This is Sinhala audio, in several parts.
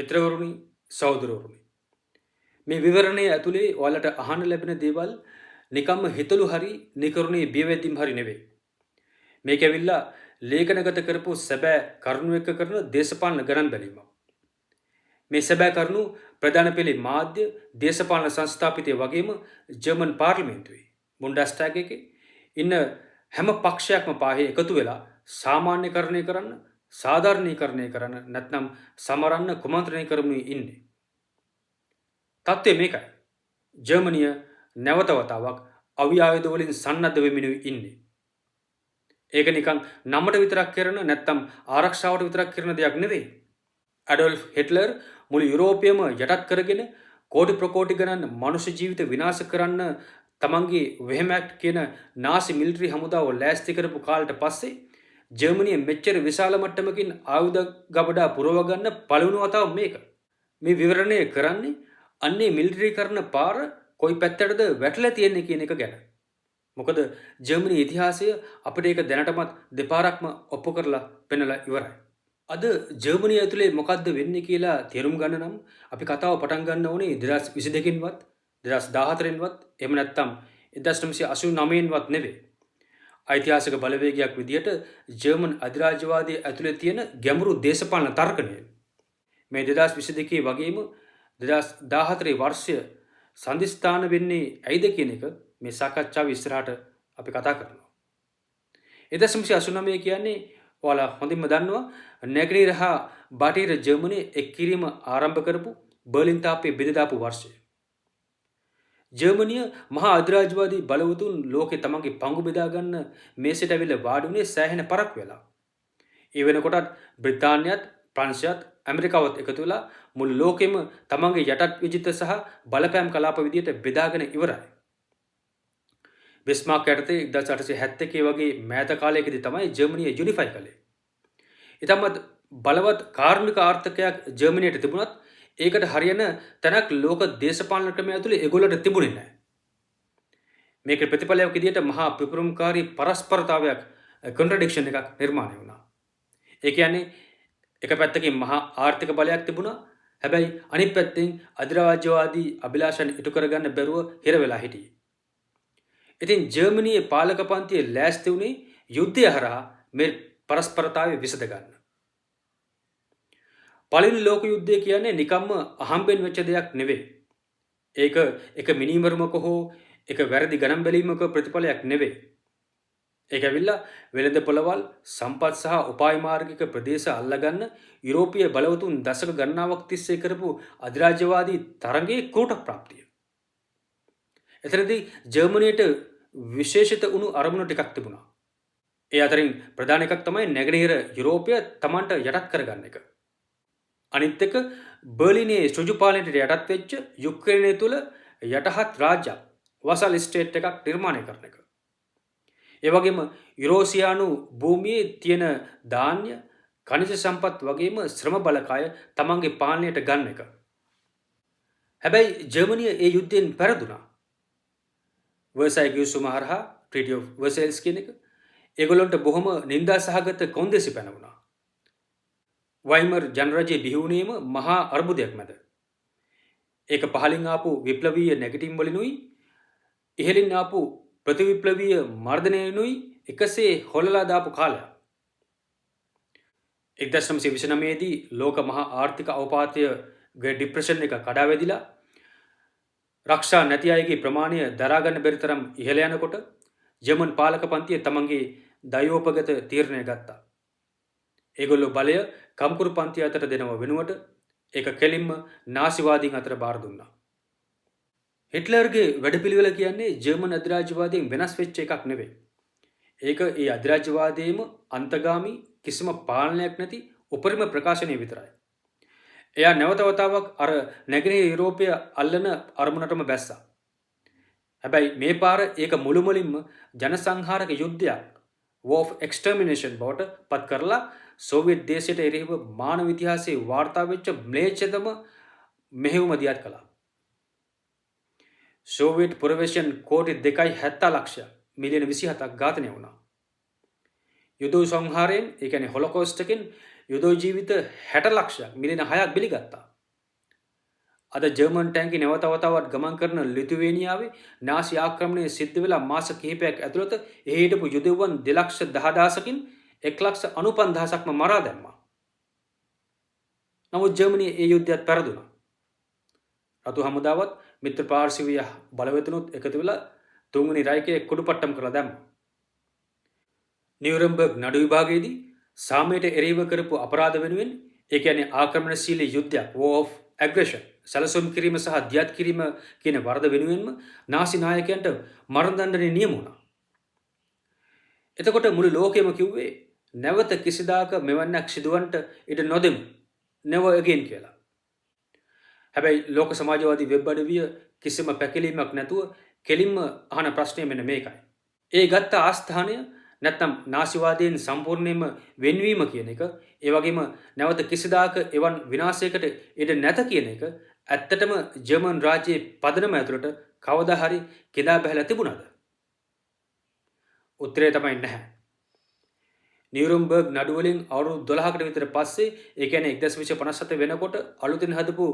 මිත්‍රවරුනි සහෝදරවරුනි මේ විවරණය ඇතුලේ ඔයාලට අහන්න ලැබෙන දේවල් නිකම්ම හිතලු හරි නිකරුණේ බියවැදීම් හරි නෙවෙයි. මේක ඇවිල්ලා ලේඛනගත කරපු සැබෑ කරුණු එක්ක කරන දේශපාලන ගණන් බැලීමක්. මේ සැබෑ කරුණු ප්‍රධාන පෙළේ මාධ්‍ය දේශපාලන සංස්ථාපිතය වගේම ජර්මන් පාර්ලිමේන්තුවේ බුන්ඩස්ටෑග් එකේ ඉන්න හැම පක්ෂයක්ම පාහේ එකතු වෙලා සාමාන්‍යකරණය කරන්න සාධාරණීකරණය කරන්න නැත්නම් සමරන්න කුමන්ත්‍රණය කරමින් ඉන්නේ. තත්ත්වය මේකයි. ජර්මනිය නැවත වතාවක් අවි ආයුධ වලින් සන්නද්ධ වෙමින් ඉන්නේ. ඒක නිකන් නමට විතරක් කරන නැත්නම් ආරක්ෂාවට විතරක් කරන දෙයක් නෙවෙයි. ඇඩොල්ෆ් හිට්ලර් මුළු යුරෝපියම යටත් කරගෙන කෝටි ප්‍රකෝටි ගණන් මනුෂ්‍ය ජීවිත විනාශ කරන්න තමන්ගේ වෙහෙමැක් කියන නාසි මිලිටරි හමුදාව ලෑස්ති කරපු කාලට පස්සේ ජර්මනිය මෙච්චර විශාල මට්ටමකින් ආයුධ ගබඩා පුරව ගන්න පළවෙනි වතාව මේක. මේ විවරණය කරන්නේ අන්නේ මිලිටරිකරණ පාර කොයි පැත්තටද වැටලා තියෙන්නේ කියන එක ගැන. මොකද ජර්මනි ඉතිහාසය අපිට ඒක දැනටමත් දෙපාරක්ම ඔප්පු කරලා පෙන්නලා ඉවරයි. අද ජර්මනිය ඇතුලේ මොකද්ද වෙන්නේ කියලා තේරුම් ගන්න නම් අපි කතාව පටන් ගන්න ඕනේ 2022කින්වත් 2014න්වත් එහෙම නැත්නම් 1989න්වත් නෙවෙයි. ඓතිහාසික බලවේගයක් විදියට ජර්මන් අධිරාජ්‍යවාදයේ ඇතුලේ තියෙන ගැඹුරු දේශපාලන තර්කණය. මේ 2022 වගේම 2014 වර්ෂය සන්ධිස්ථාන වෙන්නේ ඇයිද කියන එක මේ සාකච්ඡාව ඉස්සරහට අපි කතා කරනවා. 1989 කියන්නේ ඔයාලා හොඳින්ම දන්නවා නැගරීර හා බටහිර ජර්මනිය එක් කිරීම ආරම්භ කරපු බර්ලින් තාප්පේ බෙද දාපු වර්ෂය. ජර්මනිය මහා අධිරාජ්‍යවාදී බලවතුන් ලෝකේ තමන්ගේ පංගු බෙදා ගන්න මේසෙට ඇවිල්ලා වාඩි වුණේ සෑහෙන පරක් වෙලා. ඒ වෙනකොටත් බ්‍රිතාන්‍යයත් ප්‍රංශයත් ඇමරිකාවත් එකතු වෙලා මුළු ලෝකෙම තමන්ගේ යටත් විජිත සහ බලපෑම් කලාප විදියට බෙදාගෙන ඉවරයි. බිස්මාර්ක් යටතේ 1871 වගේ මෑත කාලයකදී තමයි ජර්මනිය යුනිෆයි කළේ. ඊටමත් බලවත් කාර්මික ආර්ථිකයක් ජර්මනියට තිබුණත් ඒකට හරියන තැනක් ලෝක දේශපාලන ක්‍රමය ඇතුලේ ඒගොල්ලන්ට තිබුණේ නැහැ. මේක ප්‍රතිඵලයක් විදියට මහා පිපුරුම්කාරී පරස්පරතාවයක් කොන්ට්‍රඩික්ෂන් එකක් නිර්මාණය වුණා. ඒ කියන්නේ එක පැත්තකින් මහා ආර්ථික බලයක් තිබුණා. හැබැයි අනිත් පැත්තෙන් අධිරාජ්‍යවාදී අභිලාෂයන් ඉටු කරගන්න බැරුව හිර වෙලා හිටියේ. ඉතින් ජර්මනියේ පාලක පන්තිය ලෑස්ති වුණේ යුද්ධය හරහා මේ පරස්පරතාවය විසඳ ගන්න. පළවෙනි ලෝක යුද්ධය කියන්නේ නිකම්ම අහම්බෙන් වෙච්ච දෙයක් නෙවෙයි. ඒක එක මිනිමරුමක හෝ එක වැරදි ගණන් බැලීමක ප්‍රතිඵලයක් නෙවෙයි. ඒක ඇවිල්ලා වෙළඳ පොළවල් සම්පත් සහ උපාය මාර්ගික ප්‍රදේශ අල්ලගන්න යුරෝපීය බලවතුන් දශක ගණනාවක් තිස්සේ කරපු අධිරාජ්‍යවාදී තරඟයේ කෝට ප්‍රාප්තිය. එතනදී ජර්මනියට විශේෂිත වුණු අරමුණු ටිකක් තිබුණා. ඒ අතරින් ප්‍රධාන එකක් තමයි නැගෙනහිර යුරෝපය තමන්ට යටත් කරගන්න එක. අනිත් එක බර්ලිනේ ඍජු පාලනයට යටත් වෙච්ච යුක්රේනය තුළ යටහත් රාජ්‍යයක් වසල් ස්ටේට් එකක් නිර්මාණය කරන එක. ඒ වගේම යුරෝසියානු භූමියේ තියෙන ධාන්‍ය ඛනිජ සම්පත් වගේම ශ්‍රම බලකාය තමන්ගේ පාලනයට ගන්න එක. හැබැයි ජර්මනිය ඒ යුද්ධයෙන් පෙරදුනා. වර්සයි ගිවිසුම හරහා ට්‍රීටි ඔෆ් වර්සයිල්ස් කියන එක ඒගොල්ලන්ට බොහොම නින්දා සහගත කොන්දේසි පැනවුණා. වයිමර් ජනරජයේ බිහි වුණේම මහා අර්බුදයක් මැද. ඒක පහලින් ආපු විප්ලවීය නැගිටිම් වලිනුයි ඉහළින් ආපු ප්‍රතිවිප්ලවීය මර්ධනයනුයි එකසේ හොලලා දාපු කාලයක්. 1929 දී ලෝක මහා ආර්ථික අවපාතය ඩිප්‍රෙෂන් එක කඩා වැදිලා රක්ෂා නැති අයගේ ප්‍රමාණය දරා ගන්න බැරි තරම් ඉහළ යනකොට ජර්මන් පාලක පන්තිය තමන්ගේ දයෝපගත තීරණය ගත්තා. ඒගොල්ලෝ බලය කම්කුරු පන්තිය අතට දෙනව වෙනුවට ඒක කෙලින්ම නාසිවාදීන් අතර බාර දුන්නා. හිට්ලර්ගේ වැඩපිළිවෙල කියන්නේ ජර්මන් අධිරාජ්‍යවාදයෙන් වෙනස් වෙච්ච එකක් නෙවෙයි. ඒක ඒ අධිරාජ්‍යවාදයේම අන්තගාමී කිසිම පාලනයක් නැති උපරිම ප්‍රකාශනය විතරයි. එයා නැවත වතාවක් අර නැගෙනහිර යුරෝපය අල්ලන අරමුණටම බැස්සා. හැබැයි මේ පාර ඒක මුළුමනින්ම ජනසංහාරක යුද්ධයක් war of extermination බවට පත් කරලා සෝවියට් දේශයට එරෙහිව මානව ඉතිහාසයේ වාර්තා වෙච්ච ම්ලේච්ඡතම මෙහෙයුම දියත් කළා. සෝවියට් පුරවැසියන් කෝටි 2.70 ලක්ෂයක් මිලියන 27ක් ඝාතනය වුණා. යුද සංහාරයෙන් ඒ කියන්නේ හොලොකෝස්ට් එකෙන් යුද ජීවිත 60 ලක්ෂයක් මිලියන 6ක් බිලිගත්තා. අද ජර්මන් ටැංකි නැවතවතාවත් ගමන් කරන ලිතුවේනියාවේ නාසි ආක්‍රමණය සිද්ධ වෙලා මාස කිහිපයක් ඇතුළත එහි හිටපු යුදෙව්වන් 2,10,000කින් 1,95,000ක්ම මරා දැම්මා. නමුත් ජර්මනිය ඒ යුද්ධයත් පෙරදුනා. රතු හමුදාවත් මිත්‍ර පාර්ශවීය බලවේතුනුත් එකතු වෙලා තුන්වෙනි රයිකයේ කුඩුපට්ටම් කරලා දැම්මා. නියුරම්බර්ග් නඩු විභාගයේදී සාමයට එරෙහිව කරපු අපරාධ වෙනුවෙන් ඒ කියන්නේ ආක්‍රමණශීලී යුද්ධයක් war of aggression සැලසුම් කිරීම සහ දියත් කිරීම කියන වරද වෙනුවෙන්ම නාසි නායකයන්ට මරණ දඬුවම නියම වුණා. එතකොට මුළු ලෝකෙම කිව්වේ නැවත කිසිදාක මෙවන්නක් සිදුවන්නට ඉඩ නොදෙමු never again කියලා. හැබැයි ලෝක සමාජවාදී වෙබ් අඩවිය කිසිම පැකිලීමක් නැතුව කෙලින්ම අහන ප්‍රශ්නය මෙන්න මේකයි. ඒ ගත්ත ආස්ථානය නැත්නම් නාසිවාදයෙන් සම්පූර්ණයෙන්ම වෙන්වීම කියන එක, ඒ වගේම නැවත කිසිදාක එවන් විනාශයකට ඉඩ නැත කියන එක ඇත්තටම ජර්මන් රාජ්‍යයේ පදනම ඇතුළට කවදා හරි කිඳා බහැලා තිබුණාද? උත්තරය තමයි නැහැ. නියුරම්බර්ග් නඩු වලින් අවුරුදු 12කට විතර පස්සේ, ඒ කියන්නේ 1957 වෙනකොට අලුතින් හදපු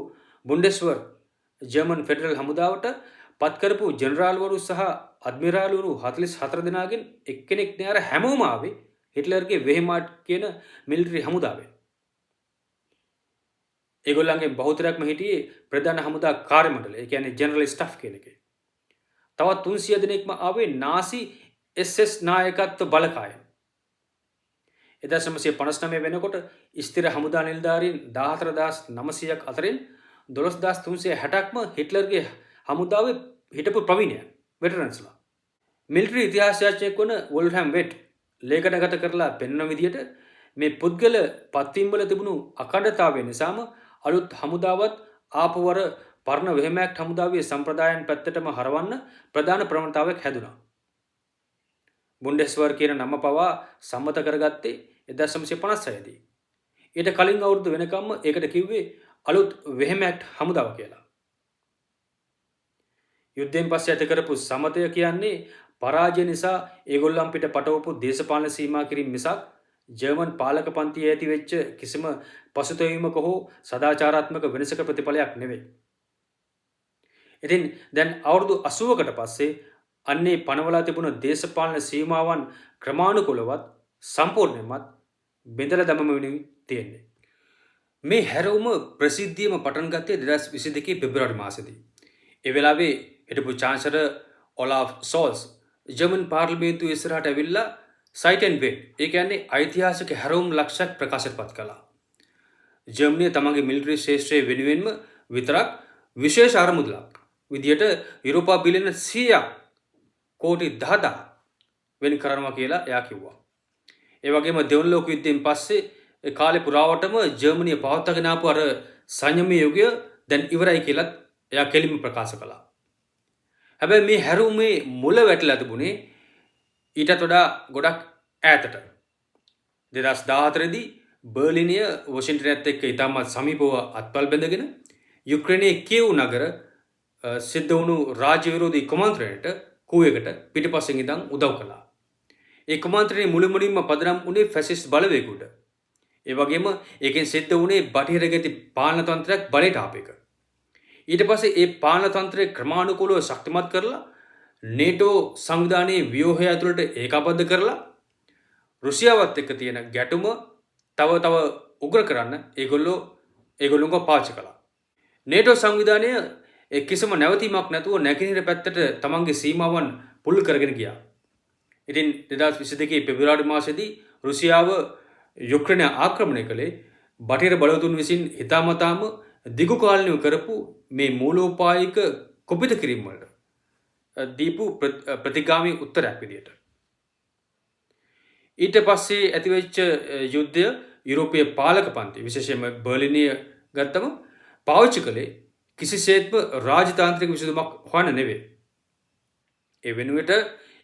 බුන්ඩෙස්වර් ජර්මන් ෆෙඩරල් හමුදාවට පත් කරපු ජෙනරාල්වරු සහ අඩ්මිරාල්වරු 44 දෙනාගෙන් එක්කෙනෙක් නේ අර හැමෝම ආවේ හිට්ලර්ගේ වෙහෙමාට් කියන මිලිටරි හමුදාවෙන්. ඒගොල්ලන්ගේ බහුතරයක්ම හිටියේ ප්‍රධාන හමුදා කාර්ය මණ්ඩලය, ඒ කියන්නේ ජෙනරල් ස්ටාෆ් කියන එකේ. තවත් 300 දෙනෙක්ම ආවේ නාසි SS නායකත්ව බලකායෙන්. 1959 වෙනකොට ස්ථිර හමුදා නිලධාරීන් 14900ක් අතරින් 12360ක්ම හිට්ලර්ගේ හමුදාවේ හිටපු ප්‍රවීණයන් වෙටරන්ස්ලා. මිලිටරි ඉතිහාසඥයෙක් වන වොල්ෆ්‍රෑම් වෙට් ලේඛනගත කරලා පෙන්වන විදිහට මේ පුද්ගල පත්වීම් වල තිබුණු අඛණ්ඩතාවය නිසාම අලුත් හමුදාවත් ආපවර පරණ වෙහෙමැක්ට් හමුදාවේ සම්ප්‍රදායන් පැත්තටම හරවන්න ප්‍රධාන ප්‍රවණතාවයක් හැදුනා. බුන්ඩෙස්වර් කියන නම පවා සම්මත කරගත්තේ 1956 දී. ඊට කලින් අවුරුදු වෙනකම්ම ඒකට කිව්වේ අලුත් වෙහෙමැක්ට් හමුදාව කියලා. යුද්ධයෙන් පස්සේ ඇති කරපු සමතය කියන්නේ පරාජය නිසා ඒගොල්ලන් පිට පටවපු දේශපාලන සීමා කිරීම මිසක් ජර්මන් පාලක පන්තියේ ඇති වෙච්ච කිසිම පසුතැවීමක හෝ සදාචාරාත්මක වෙනසක ප්‍රතිඵලයක් නෙවෙයි. ඉතින් දැන් අවුරුදු 80කට පස්සේ අන්නේ පනවලා තිබුණ දේශපාලන සීමාවන් ක්‍රමානුකූලවත් සම්පූර්ණයෙන්මත් බෙදලා දමමින් තියෙන්නේ. මේ හැරවුම ප්‍රසිද්ධියම පටන් ගත්තේ 2022 පෙබරවාරි මාසෙදී. ඒ වෙලාවේ හිටපු චාන්සලර් ඔලාෆ් සෝල්ස් ජර්මන් පාර්ලිමේන්තුව ඉස්සරහට ඇවිල්ලා සයිට් ඇන්ඩ් වෙට්, ඒ කියන්නේ ඓතිහාසික හැරවුම් ලක්ෂයක් ප්‍රකාශයට පත් කළා. ජර්මනිය තමන්ගේ මිලිටරි ශේෂ්ත්‍රයේ වෙනුවෙන්ම විතරක් විශේෂ අරමුදලක් විදියට යුරෝපා බිලියන 100ක් කෝටි 10,000 වෙන් කරනවා කියලා එයා කිව්වා. ඒ වගේම දෙවන ලෝක යුද්ධයෙන් පස්සේ ඒ කාලේ පුරාවටම ජර්මනිය පවත්වාගෙන ආපු අර සංයමී යුගය දැන් ඉවරයි කියලා එයා කෙලින්ම ප්‍රකාශ කළා. හැබැයි මේ හැරවුමේ මුල වැටලා තිබුණේ ඊටත් වඩා ගොඩක් ඈතට. 2014 දී බර්ලිනය වොෂින්ටනයත් එක්ක ඉතාමත් සමීපව අත්පල් බැඳගෙන යුක්‍රේනයේ කියව් නගර සිද්ධ වුණු රාජ්‍ය විරෝධී කුමන්ත්‍රණයට කූවයකට පිටිපස්සෙන් ඉඳන් උදව් කළා. ඒ කුමන්ත්‍රණය මුළුමනින්ම පදනම් වුණේ ෆැසිස්ට් බලවේගයකට. ඒ වගේම ඒකෙන් සිද්ධ වුණේ බටහිර ගති පාලන තන්ත්‍රයක් බලයට ආපු එක. ඊට පස්සේ ඒ පාලන තන්ත්‍රය ක්‍රමානුකූලව ශක්තිමත් කරලා නේටෝ සංවිධානයේ ව්‍යෝහය ඇතුළට ඒකාබද්ධ කරලා රුසියාවත් එක්ක තියෙන ගැටුම තව උග්‍ර කරන්න ඒගොල්ලෝව පාවිච්චි කළා. නේටෝ සංවිධානය කිසිම නැවතීමක් නැතුව නැගෙනහිර පැත්තට තමන්ගේ සීමාවන් පුල් කරගෙන ගියා. ඉතින් 2022 පෙබරවාරි මාසෙදී රුසියාව යුක්‍රේනය ආක්‍රමණය කළේ බටහිර බලවතුන් විසින් හිතාමතාම දිගු කාලීනව කරපු මේ මූලෝපායික කුපිත කිරීම වලට දීපු ප්‍රතිගාමී උත්තරයක් විදියට. ඊට පස්සේ ඇතිවෙච්ච යුද්ධය යුරෝපීය පාලක පන්ති විශේෂයෙන්ම බර්ලිනය ගත්තම පාවිච්චි කළේ කිසිසේත්ම රාජතාන්ත්‍රික විසඳුමක් හොයන්න නෙවෙයි. ඒ වෙනුවට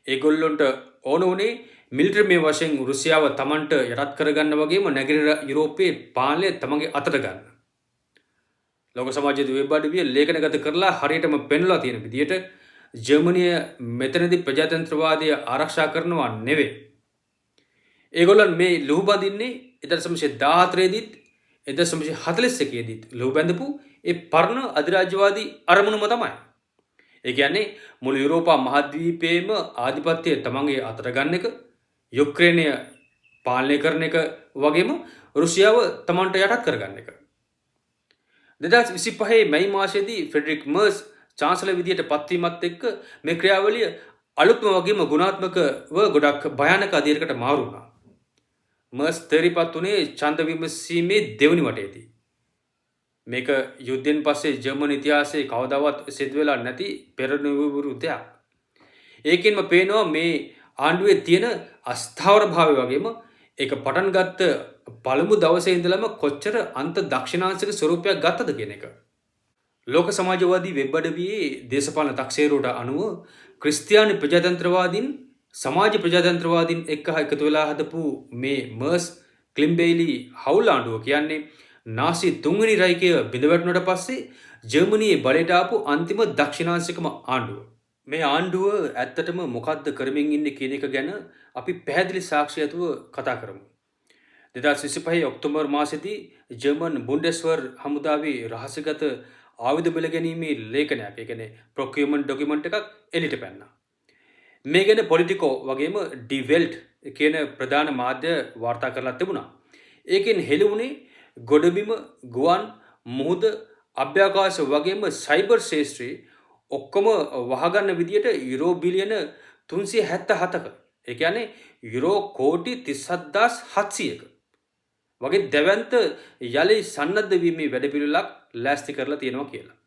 ඒගොල්ලොන්ට ඕන වුණේ මිලිටරි වශයෙන් රුසියාව තමන්ට යටත් කරගන්න වගේම නැගෙනහිර යුරෝපයේ පාලනය තමන්ගේ අතට ගන්න. ලෝක සමාජයේ වෙබ් අඩවිය ලේඛනගත කරලා හරියටම පෙන්වලා තියෙන විදිහට ජර්මනිය මෙතනදී ප්‍රජාතන්ත්‍රවාදය ආරක්ෂා කරනවා නෙවෙයි. ඒගොල්ලන් මේ ලුහු බඳින්නේ 1914 දීත් 1941 දීත් ලුහු බැඳපු ඒ පරණ අධිරාජ්‍යවාදී අරමුණම තමයි. ඒ කියන්නේ මුළු යුරෝපා මහද්වීපයේම ආධිපත්‍යය තමන්ගේ අතට ගන්න එක, යුක්‍රේනය පාලනය කරන එක වගේම රුසියාව තමන්ට යටත් කරගන්න එක. 2025 මැයි මාසයේදී ෆෙඩරික් මර්ස් චාන්සලර් විදියට පත්වීමත් එක්ක මේ ක්‍රියාවලිය අලුත්ම වගේම ගුණාත්මකව ගොඩක් භයානක අධීරකට මාරු වුණා. මර්ස් තේරිපත් වුණේ ඡන්ද විමසීමේ දෙවනි වටේදී. මේක යුද්ධෙන් පස්සේ ජර්මන් ඉතිහාසයේ කවදාවත් සිදු වෙලා නැති පෙරනිවුරු දෙයක්. ඒකෙන්ම පේනවා මේ ආණ්ඩුවේ තියෙන අස්ථාවර භාවය වගේම ඒක පටන් ගත්ත පළමු දවසේ ඉඳලම කොච්චර අන්ත දක්ෂිණාංශික ස්වරූපයක් ගත්තද කියන එක. ලෝක සමාජවාදී වෙබ් අඩවියේ දේශපාලන තක්සේරුවට අනුව ක්‍රිස්තියානි ප්‍රජාතන්ත්‍රවාදීන් සමාජ ප්‍රජාතන්ත්‍රවාදීන් එක්ක එකතු වෙලා හදපු මේ මර්ස් ක්ලිම්බේලි හවුල් ආණ්ඩුව කියන්නේ නාසි තුන්වෙනි රයිකය බිඳ වැටුණට පස්සේ ජර්මනියේ බලයට ආපු අන්තිම දක්ෂිණාංශිකම ආණ්ඩුව. මේ ආණ්ඩුව ඇත්තටම මොකද්ද කරමින් ඉන්නේ කියන එක ගැන අපි පැහැදිලි සාක්ෂියතුව කතා කරමු. 2025 ඔක්තෝබර් මාසයේදී ජර්මන් බුන්ඩෙස්වර් හමුදාවේ රහස්‍යගත ආයුධ බෙල ගැනීමේ ලේඛනයක්, ඒ කියන්නේ ප්‍රොකියුමන්ට් ඩොකියුමන්ට් එකක් එළියට පැන්නා. මේ ගැන පොලිටිකෝ වගේම ඩි වෙල්ට් කියන ප්‍රධාන මාධ්‍ය වාර්තා කරලා තිබුණා. ඒකෙන් හෙළි වුණේ ගොඩබිම, ගුවන්, මුහුද, අභ්‍යවකාශ වගේම සයිබර් ශේෂ්ත්‍රයේ ඔක්කොම වහගන්න විදියට යුරෝ බිලියන 377ක, ඒ කියන්නේ යුරෝ කෝටි 37700ක වගේ දැවැන්ත යලි සන්නද්ධ වීමේ වැඩපිළිවෙලක් ලෑස්ති කරලා තියෙනවා කියලා.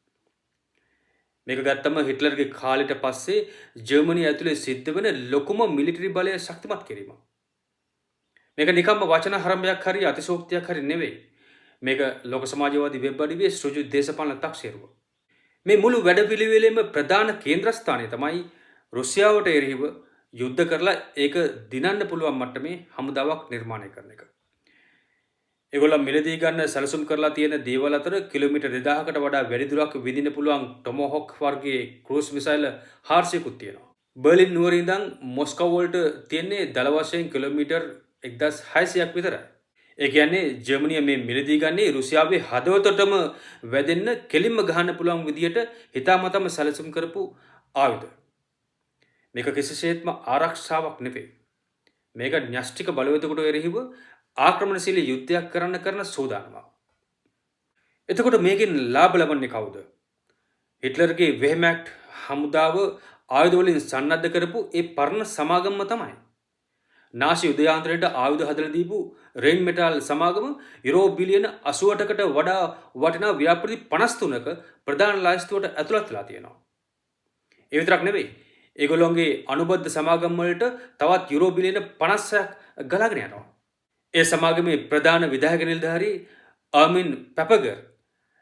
මේක ගත්තම හිට්ලර්ගේ කාලෙට පස්සේ ජර්මනිය ඇතුලේ සිද්ධ වෙන ලොකුම මිලිටරි බලය ශක්තිමත් කිරීම. මේක නිකම්ම වචන හරඹයක් හරි අතිශෝක්තියක් හරි නෙවෙයි. මේක ලෝක සමාජවාදී වෙබ් අඩවියේ සෘජු දේශපාලන තක්සේරුව. මේ මුළු වැඩපිළිවෙලේම ප්‍රධාන කේන්ද්‍රස්ථානය තමයි රුසියාවට එරෙහිව යුද්ධ කරලා ඒක දිනන්න පුළුවන් මට්ටමේ හමුදාවක් නිර්මාණය කරන එක. ඒගොල්ලන් මිලදී ගන්න සැලසුම් කරලා තියෙන දේවල් අතර කිලෝමීටර් 2000කට වඩා වැඩි දුරක් විදින්න පුළුවන් ටොමොහොක් වර්ගයේ ක්‍රූස් මිසයිල් 400කුත් තියෙනවා. බර්ලින් නුවර ඉඳන් මොස්කෝව වලට තියෙන්නේ දල වශයෙන් කිලෝමීටර් 1600ක් විතරයි. ඒ කියන්නේ ජර්මනිය මේ මිලදී ගන්නේ රුසියාවේ හදවතටම වැදෙන්න කෙලින්ම ගහන්න පුළුවන් විදියට හිතාමතම සැලසුම් කරපු ආයුධ. මේක කිසිසේත්ම ආරක්ෂාවක් නෙවෙයි. මේක න්‍යෂ්ටික බලවේගයකට එරෙහිව ආක්‍රමණශීලී යුද්ධයක් කරන සූදානමක්. එතකොට මේකෙන් ලාභ ලබන්නේ කවුද? හිට්ලර්ගේ වෙහමැක්ට් හමුදාව ආයුධ වලින් සන්නද්ධ කරපු ඒ පරණ සමාගම තමයි. නාසි උදයාන්තරයට ආයුධ හදලා දීපු රේන් මෙටල් සමාගම යුරෝ බිලියන 88කට වඩා වටිනා ව්‍යාපෘති 53ක ප්‍රධාන ලයිස්තුවට ඇතුළත් වෙලා තියෙනවා. ඒ විතරක් නෙවෙයි. ඒගොල්ලොන්ගේ අනුබද්ධ සමාගම් වලට තවත් යුරෝ බිලියන 50ක් ගලාගෙන යනවා. ඒ සමාගමේ ප්‍රධාන විධායක නිලධාරී ආමින් පැපගර්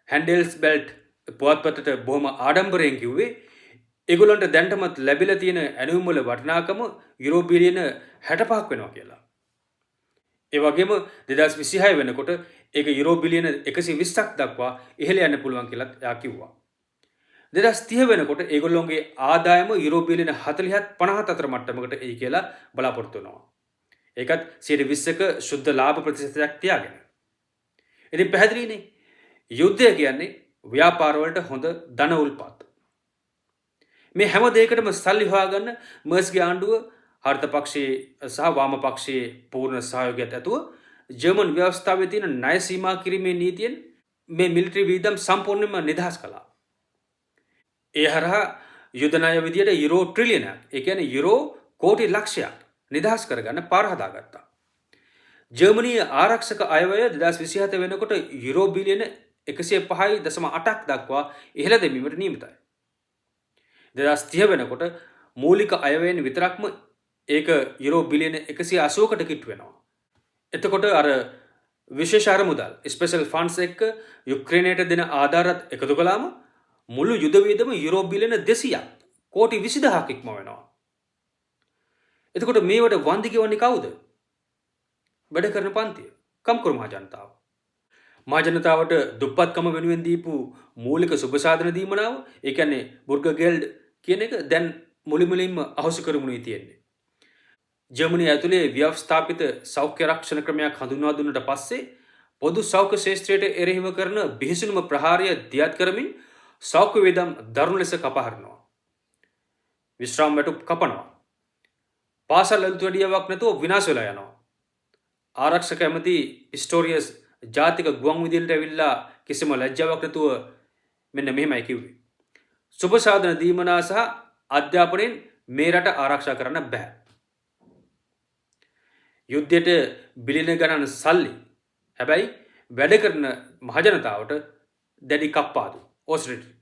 හැන්ඩෙල්ස් බෙල්ට් පුවත්පතට බොහොම ආඩම්බරයෙන් කිව්වේ ඒගොල්ලන්ට දැන්ටමත් ලැබිලා තියෙන ඇණවුම් වල වටිනාකම යුරෝ බිලියන 65ක් වෙනවා කියලා. ඒ වගේම 2026 වෙනකොට ඒක යුරෝ බිලියන 120ක් දක්වා ඉහළ යන්න පුළුවන් කියලා එයා කිව්වා. 2030 වෙනකොට ඒගොල්ලොන්ගේ ආදායම යුරෝ බිලියන 40ත් 50ත් අතර මට්ටමකට එයි කියලා බලාපොරොත්තු වෙනවා. ඒකත් 120ක ශුද්ධ ලාභ ප්‍රතිශතයක් තියාගෙන. ඉතින් පැහැදිලිනේ යුද්ධය කියන්නේ ව්‍යාපාර වලට හොඳ ධන උල්පත්. මේ හැම දෙයකටම සල්ලි හොයාගන්න මර්ස්ගේ ආණ්ඩුව හර්ථ පක්ෂයේ සහ වාම පක්ෂයේ පූර්ණ සහයෝගයත් ඇතුව ජර්මන් ව්‍යවස්ථාවේ තියෙන ණය සීමා කිරීමේ නීතියෙන් මේ මිලිටරි වියදම් සම්පූර්ණයෙන්ම නිදහස් කළා. ඒ හරහා යුද ණය විදියට යුරෝ ට්‍රිලියනයක්, ඒ කියන්නේ යුරෝ කෝටි ලක්ෂයක් නිදහස් කරගන්න පාර හදාගත්තා. ජර්මනියේ ආරක්ෂක අයවැය 2027 වෙනකොට යුරෝ බිලියන 105.8ක් දක්වා ඉහළ දැමීමට නියමිතයි. 2030 වෙනකොට මූලික අයවැයෙන් විතරක්ම ඒක යුරෝ බිලියන 180කට කිට්ටු වෙනවා. එතකොට අර විශේෂ අරමුදල් ස්පෙෂල් ෆන්ඩ්ස් එක්ක යුක්‍රේනයට දෙන ආධාරත් එකතු කළාම මුළු යුද වියදම යුරෝ බිලියන 200ක් කෝටි 20000ක් ඉක්ම වෙනවා. එතකොට මේවට වන්දි ගෙවන්නේ කවුද? වැඩ කරන පන්තිය, කම්කරු මහ ජනතාව. මහ ජනතාවට දුප්පත්කම වෙනුවෙන් දීපු මූලික සුබසාධන දීමනාව, ඒ කියන්නේ බුර්ගර්ගෙල්ඩ් කියන එක දැන් මුලින්ම අහෝසි කරමුනේ තියෙන්නේ. ජර්මනිය ඇතුලේ ව්‍යවස්ථාපිත සෞඛ්‍ය රක්ෂණ ක්‍රමයක් හඳුන්වා දුන්නට පස්සේ පොදු සෞඛ්‍ය ශේෂ්ත්‍රයට එරෙහිව කරන බිහිසුණුම ප්‍රහාරය දියත් කරමින් සෞඛ්‍ය වේදම් දරුණු ලෙස කපහරිනවා. විශ්‍රාම වැටුප් කපනවා. පාසල් ඇතුළු වැඩියාවක් නැතුව විනාශ වෙලා යනවා. ආරක්ෂක ඇමති පිස්ටෝරියස් ජාතික ගුවන් විදුලියට ඇවිල්ලා කිසිම ලැජ්ජාවක් නැතුව මෙන්න මෙහෙමයි කිව්වේ. සුබ සාධන දීමනා සහ අධ්‍යාපනයෙන් මේ රට ආරක්ෂා කරන්න බෑ. යුද්ධයට බිලියන ගණන් සල්ලි. හැබැයි වැඩ කරන මහජනතාවට දැඩි කප්පාදු. ඔස්ට්‍රේලියා.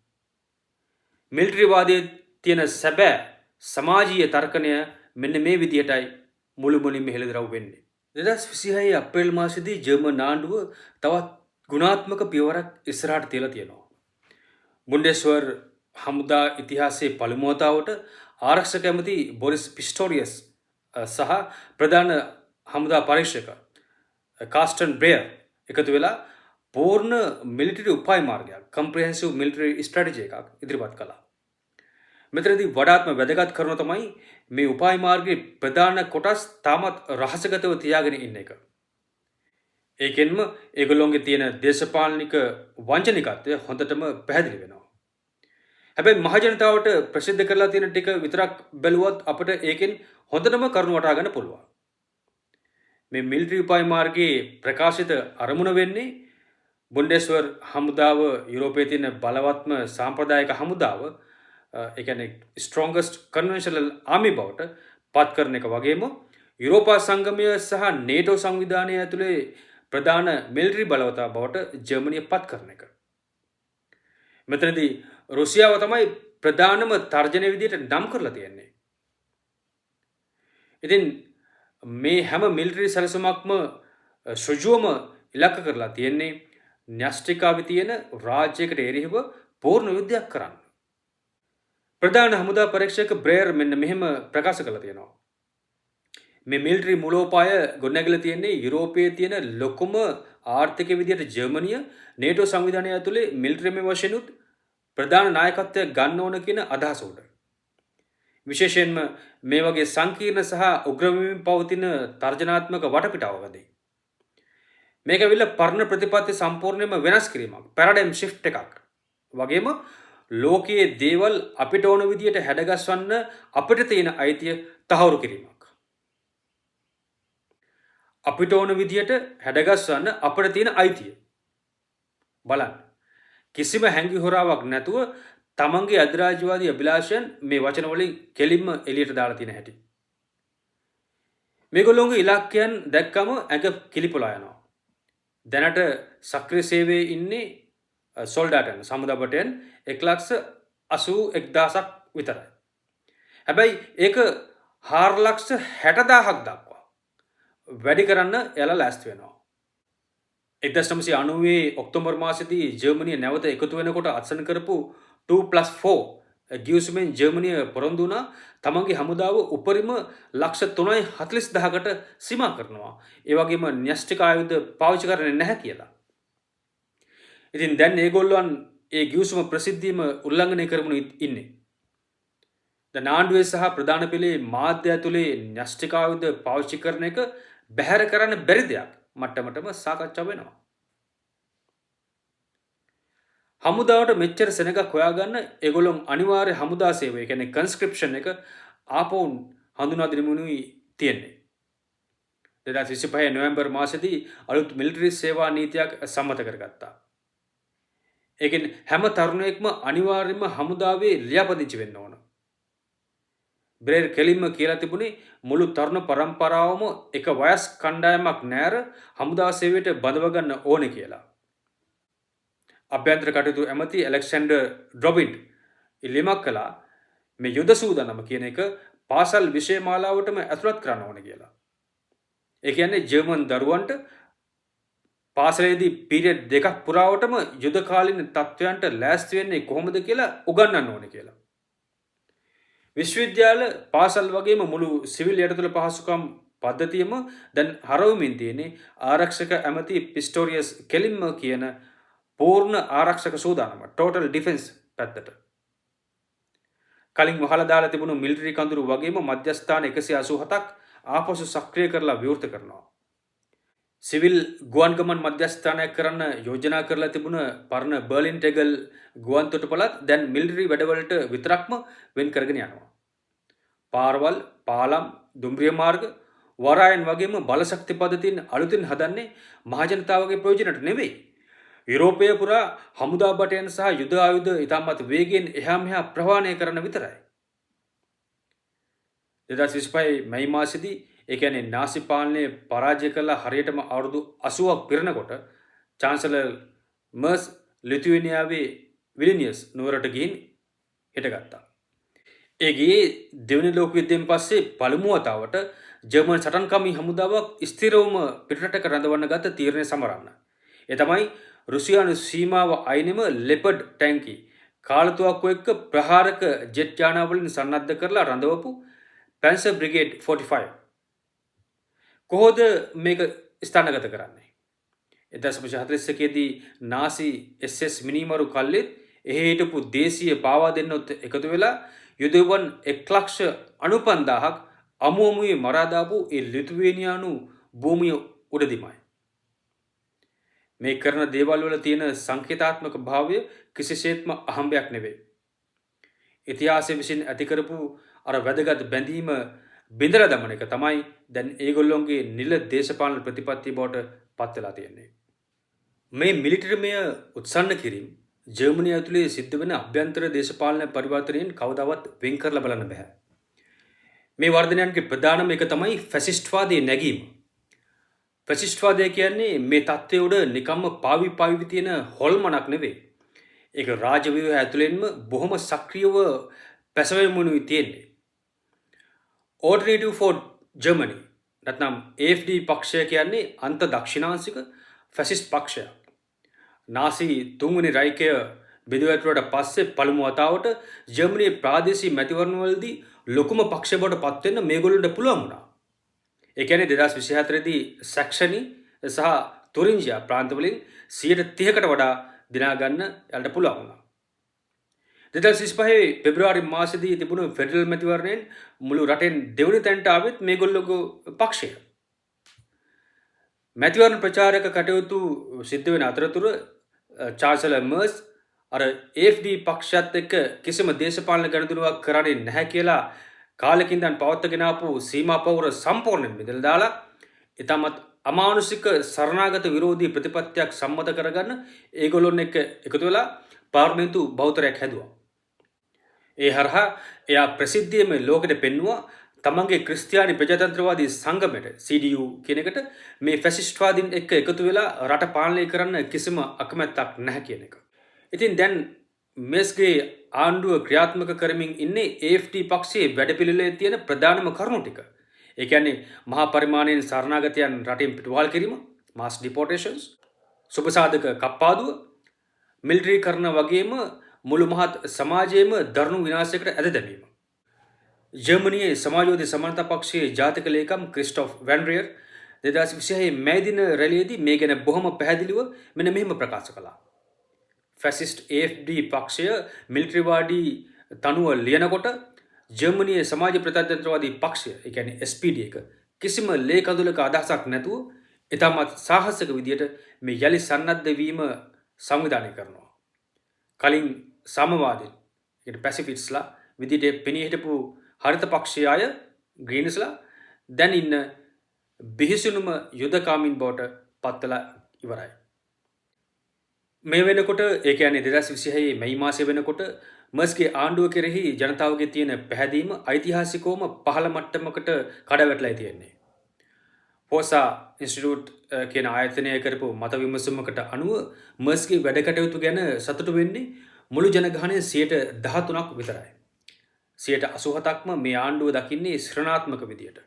මිලිටරි වාදයේ තියෙන සැබෑ සමාජීය තර්කණය මෙන්න මේ විදිහටයි මුළුමනින්ම හෙළිදරව් වෙන්නේ. 2026 අප්‍රේල් මාසයේදී ජර්මන් ආණ්ඩුව තවත් ගුණාත්මක පියවරක් ඉස්සරහට තියලා තියෙනවා. බුන්ඩෙස්වර් හමුදා ඉතිහාසයේ පළමු වතාවට ආරක්ෂක ඇමති බොරිස් පිස්ටෝරියස් සහ ප්‍රධාන හමුදා පරීක්ෂක කාස්ටන් බ්‍රෙයර් එකතු වෙලා පූර්ණ මිලිටරි උපාය මාර්ගයක් කම්ප්‍රහෙන්සිව් මිලිටරි ස්ට්‍රැටජි එකක් ඉදිරිපත් කළා. මෙතනදී වඩාත්ම වැදගත් කරුණ තමයි මේ උපාය මාර්ගයේ ප්‍රධාන කොටස් තාමත් රහසගතව තියාගෙන ඉන්න එක. ඒකෙන්ම ඒගොල්ලොන්ගේ තියෙන දේශපාලනික වංචනිකත්වය හොඳටම පැහැදිලි වෙනවා. හැබැයි මහජනතාවට ප්‍රසිද්ධ කරලා තියෙන ටික විතරක් බැලුවත් අපිට ඒකෙන් හොඳටම කරුණු වටහා ගන්න පුළුවන්. මේ මිලිටරි උපාය මාර්ගයේ ප්‍රකාශිත අරමුණ වෙන්නේ බුන්ඩෙස්වර් හමුදාව යුරෝපයේ තියෙන බලවත්ම සාම්ප්‍රදායික හමුදාව ඒ කියන්නේ ස්ට්‍රොංගස්ට් කන්වෙන්ෂනල් ආමි බවට පත් කරන එක වගේම යුරෝපා සංගමය සහ නේටෝ සංවිධානය ඇතුලේ ප්‍රධාන මිලිටරි බලවතා බවට ජර්මනිය පත් කරන එක. මෙතනදී රුසියාව තමයි ප්‍රධානම තර්ජනය විදියට නම් කරලා තියෙන්නේ. ඉතින් මේ හැම මිලිටරි සැලසුමක්ම ඍජුවම ඉලක්ක කරලා තියෙන්නේ න්‍යෂ්ටිකාවේ තියෙන රාජ්‍යයකට එරෙහිව පූර්ණ යුද්ධයක් කරන්න. ප්‍රධාන හමුදා පරීක්ෂක බ්‍රෙයර් මෙන්න මෙහෙම ප්‍රකාශ කළා තියෙනවා. මේ මිලිටරි මූලෝපාය ගොඩනැගිලා තියෙන්නේ යුරෝපයේ තියෙන ලොකුම ආර්ථික විදියට ජර්මනිය නේටෝ සංවිධානය ඇතුලේ මිලිටරිමය වශයෙන් උත් ප්‍රධාන නායකත්වයක් ගන්න ඕන කියන අදහස උඩ. විශේෂයෙන්ම මේ වගේ සංකීර්ණ සහ උග්‍රවීම පවතින තර්ජනාත්මක වටපිටාවකදී. මේක ඇවිල්ලා පරණ ප්‍රතිපත්ති සම්පූර්ණයෙන්ම වෙනස් කිරීමක්. පැරඩයිම් shift එකක්. වගේම ලෝකයේ දේවල් අපිට ඕන විදියට හැඩගස්වන්න අපිට තියෙන අයිතිය තහවුරු කිරීමක්. අපිට ඕන විදියට හැඩගස්වන්න අපිට තියෙන අයිතිය. බලන්න. කිසිම හැඟි හොරාවක් නැතුව තමන්ගේ අධිරාජ්‍යවාදී අභිලාෂයන් මේ වචන වලින් කෙලින්ම එළියට දාලා තියෙන හැටි. මේගොල්ලෝගේ ඉලක්කයන් දැක්කම ඇඟ කිලිපොලා යනවා. දැනට සක්‍රීය සේවයේ ඉන්නේ සොල්ඩාටන් සමුදා බටයන් 1,81,000ක් විතරයි. හැබැයි ඒක 4,60,000ක් දක්වා වැඩි කරන්න එයාලා ලෑස්ති වෙනවා. 1990 ඔක්තෝබර් මාසයේදී ජර්මනිය නැවත එකතු වෙනකොට අත්සන් කරපු 2+4 ගිවිසුමෙන් ජර්මනිය පොරොන්දු වුණා තමන්ගේ හමුදාව උපරිම 3,40,000කට සීමා කරනවා. ඒ වගේම න්‍යෂ්ටික ආයුධ පාවිච්චි කරන්නේ නැහැ කියලා. ඉතින් දැන් මේගොල්ලන් ඒ ගිවිසුම ප්‍රසිද්ධියම උල්ලංඝනය කරමුණු ඉන්නේ. දැන් ආණ්ඩුවේ සහ ප්‍රධාන පෙළේ මාධ්‍ය ඇතුලේ න්‍යෂ්ටික ආයුධ පාවිච්චි කරන එක බැහැර කරන්න බැරි දෙයක් මට්ටමටම සාකච්ඡා වෙනවා. හමුදාවට මෙච්චර සෙනගක් හොයාගන්න ඒගොල්ලොන් අනිවාර්ය හමුදා සේවය කියන්නේ කන්ස්ක්‍රිප්ෂන් එක ආපහු හඳුනා දෙමුණුයි තියෙන්නේ. 2025 නොවැම්බර් මාසයේදී අලුත් මිලිටරි සේවා නීතියක් සම්මත කරගත්තා. ඒකෙන් හැම තරුණයෙක්ම අනිවාර්යයෙන්ම හමුදාවේ ලියාපදිංචි වෙන්න ඕන. බ්‍රෙයර් කෙලින්ම කියලා තිබුණේ මුළු තරුණ පරම්පරාවම එක වයස් කණ්ඩායමක් නැර හමුදා සේවයට බඳව ගන්න ඕනේ කියලා. අභ්‍යන්තර කටයුතු ඇමති ඇලෙක්සැන්ඩර් ඩ්‍රොබින්ට් ඉල්ලීමක් කළා මේ යුද සූදානම කියන එක පාසල් විෂය මාලාවටම ඇතුළත් කරන්න ඕනේ කියලා. ඒ කියන්නේ ජර්මන් දරුවන්ට පාසලේදී පීරියඩ් දෙකක් පුරාවටම යුද කාලින තත්ත්වයන්ට ලෑස්ති වෙන්නේ කොහොමද කියලා උගන්වන්න ඕනේ කියලා. විශ්වවිද්‍යාල පාසල් වගේම මුළු සිවිල් යටතල පහසුකම් පද්ධතියම දැන් හරවමින් තියෙන්නේ ආරක්ෂක ඇමති පිස්ටෝරියස් කෙලින්ම කියන පූර්ණ ආරක්ෂක සූදානම ටෝටල් ඩිෆෙන්ස් පැත්තට. කලින් වහලා දාලා තිබුණු මිලිටරි කඳුරු වගේම මධ්‍යස්ථාන 187ක් ආපසු සක්‍රිය කරලා විවෘත කරනවා. සිවිල් ගුවන් ගමන් මධ්‍යස්ථානයක් කරන්න යෝජනා කරලා තිබුණ පරණ බර්ලින් ටෙගල් ගුවන් තොටුපළත් දැන් මිලිටරි වැඩවලට විතරක්ම වෙන් කරගෙන යනවා. පාරවල්, පාලම්, දුම්රිය මාර්ග, වරායන් වගේම බලශක්ති පද්ධතීන් අලුතින් හදන්නේ මහජනතාවගේ ප්‍රයෝජනට නෙවෙයි. යුරෝපය පුරා හමුදා බටයන් සහ යුද ආයුධ ඉතාමත් වේගෙන් එහා මෙහා ප්‍රවාහනය කරන විතරයි. 2025 මැයි මාසෙදී ඒ කියන්නේ නාසි පාලනය පරාජය කළා හරියටම අවුරුදු 80ක් පිරෙනකොට චාන්සලර් මර්ස් ලිතුවේනියාවේ විලිනියස් නුවරට ගිහින් හිටගත්තා. ඒ ගියේ දෙවන ලෝක යුද්ධයෙන් පස්සේ පළමු වතාවට ජර්මන් සටන්කාමී හමුදාවක් ස්ථිරවම පිටරටක රඳවන්න ගත්ත තීරණය සමරන්න. ඒ තමයි රුසියානු සීමාව අයිනෙම ලෙපඩ් ටැංකි කාලතුවක්කු එක්ක ප්‍රහාරක ජෙට් යානාවලින් සන්නද්ධ කරලා රඳවපු පැන්සර් බ්‍රිගේඩ් 45. කොහොමද මේක ස්ථානගත කරන්නේ? 1941දී නාසි SS මිනිමරු කල්ලෙත් එහි හිටපු දේශීය පාවා දෙන්නොත් එකතු වෙලා යුදෙවන් 1,95,000ක් අමුමුවේ මරා දාපු ඒ ලිතුවේනියානු භූමිය උඩදිමයි. මේ කරන දේවල් වල තියෙන සංකේතාත්මක භාවය කිසිසේත්ම අහඹයක් නෙවෙයි. ඉතිහාසය විසින් ඇති කරපු අර වැදගත් බැඳීම බිඳලා දමන එක තමයි දැන් ඒගොල්ලොන්ගේ නිල දේශපාලන ප්‍රතිපත්ති බවට පත් වෙලා තියෙන්නේ. මේ මිලිටරිමය උත්සන්න කිරීම ජර්මනිය ඇතුලේ සිද්ධ වෙන අභ්‍යන්තර දේශපාලන පරිවර්තනයෙන් කවදාවත් වෙන් කරලා බලන්න බෑ. මේ වර්ධනයන්ගේ ප්‍රධානම එක තමයි ෆැසිස්ට්වාදයේ නැගීම. ෆැසිස්ට්වාදය කියන්නේ මේ තත්ත්වය උඩ නිකම්ම පාවි තියෙන හොල්මනක් නෙවෙයි. ඒක රාජව්‍යුහය ඇතුළෙන්ම බොහොම සක්‍රියව පැසවෙමුණුයි තියෙන්නේ. Alternative for Germany නැත්නම් AFD පක්ෂය කියන්නේ අන්ත දක්ෂිණාංශික ෆැසිස්ට් පක්ෂයක්. නාසි තුන්වෙනි රයිකය බෙදවැටුවට පස්සේ පළමු වතාවට ජර්මනියේ ප්‍රාදේශීය මැතිවරණවලදී ලොකුම පක්ෂ බවට පත් වෙන්න මේගොල්ලන්ට පුළුවන් වුණා. ඒ කියන්නේ 2024 දී සැක්ෂනි සහ තුරින්ජියා ප්‍රාන්තවලින් 30%කට වඩා දිනා ගන්න යාලට පුළුවන් වුණා. 2025 පෙබ්‍රුවාරි මාසෙදී තිබුණු ෆෙඩරල් මැතිවරණයෙන් මුළු රටෙන් දෙවනි තැනට ආවෙත් මේගොල්ලෝගේ පක්ෂය. මැතිවරණ ප්‍රචාරක කටයුතු සිද්ධ වෙන අතරතුර චාන්සලර් මර්ස් අර AFD පක්ෂයත් එක්ක කිසිම දේශපාලන ගනුදෙනුවක් කරන්නේ නැහැ කියලා කාලෙකින් දැන් පවත්වාගෙන ආපු සීමා පවුර සම්පූර්ණයෙන් බෙදලා දාලා ඊටමත් අමානුෂික සරණාගත විරෝධී ප්‍රතිපත්තියක් සම්මත කරගන්න ඒගොල්ලොන් එක්ක එකතු වෙලා පාර්ලිමේන්තු බහුතරයක් හැදුවා. ඒ හරහා එයා ප්‍රසිද්ධියම ලෝකෙට පෙන්නුවා තමන්ගේ ක්‍රිස්තියානි ප්‍රජාතන්ත්‍රවාදී සංගමයට CDU කියන එකට මේ ෆැසිස්ට්වාදීන් එක්ක එකතු වෙලා රට පාලනය කරන්න කිසිම අකමැත්තක් නැහැ කියන එක. ඉතින් දැන් මෙස්ගේ ආණ්ඩුව ක්‍රියාත්මක කරමින් ඉන්නේ AFD පක්ෂයේ වැඩපිළිවෙලේ තියෙන ප්‍රධානම කරුණු ටික. ඒ කියන්නේ මහා පරිමාණයෙන් සරණාගතයන් රටින් පිටුවහල් කිරීම, mass deportations, සුබසාධක කප්පාදුව, මිලිටරි කරන වගේම මුළු මහත් සමාජයේම දරුණු විනාශයකට ඇද දැමීම. ජර්මනියේ සමාජවාදී සමානතා පක්ෂයේ ජාතික ලේකම් ක්‍රිස්ටොෆ් වැන්රියර් 2026 මැයි දින රැළියේදී මේ ගැන බොහොම පැහැදිලිව මෙන්න මෙහෙම ප්‍රකාශ කළා. ෆැසිස්ට් AFD පක්ෂය මිලිටරිවාදී තනුව ලියනකොට ජර්මනියේ සමාජ ප්‍රජාතන්ත්‍රවාදී පක්ෂය ඒ කියන්නේ SPD එක කිසිම ලේකඳුලක අදහසක් නැතුව ඊටමත් සාහසික විදියට මේ යලි සන්නද්ධ වීම සංවිධානය කරනවා. කලින් සමවාදීන් ඒ පැසිෆිස්ට්ලා විදියට පෙනී හිටපු හරිත පක්ෂයේ අය ග්‍රීන්ස්ලා දැන් ඉන්න බිහිසුණුම යුදකාමින් බවට පත්වලා ඉවරයි. මේ වෙනකොට ඒ කියන්නේ 2026 මැයි මාසයේ වෙනකොට මර්ස්ගේ ආණ්ඩුව කෙරෙහි ජනතාවගේ තියෙන පැහැදීම ඓතිහාසිකවම පහළ මට්ටමකට කඩවැටලා තියෙන්නේ. පෝසා ඉන්ස්ටිටියුට් කියන ආයතනය කරපු මත විමසුමකට අනුව මර්ස්ගේ වැඩ කටයුතු ගැන සතුටු වෙන්නේ මුළු ජනගහනයේ 13%ක් විතරයි. 87%ක්ම මේ ආණ්ඩුව දකින්නේ ශ්‍රණාත්මක විදියට.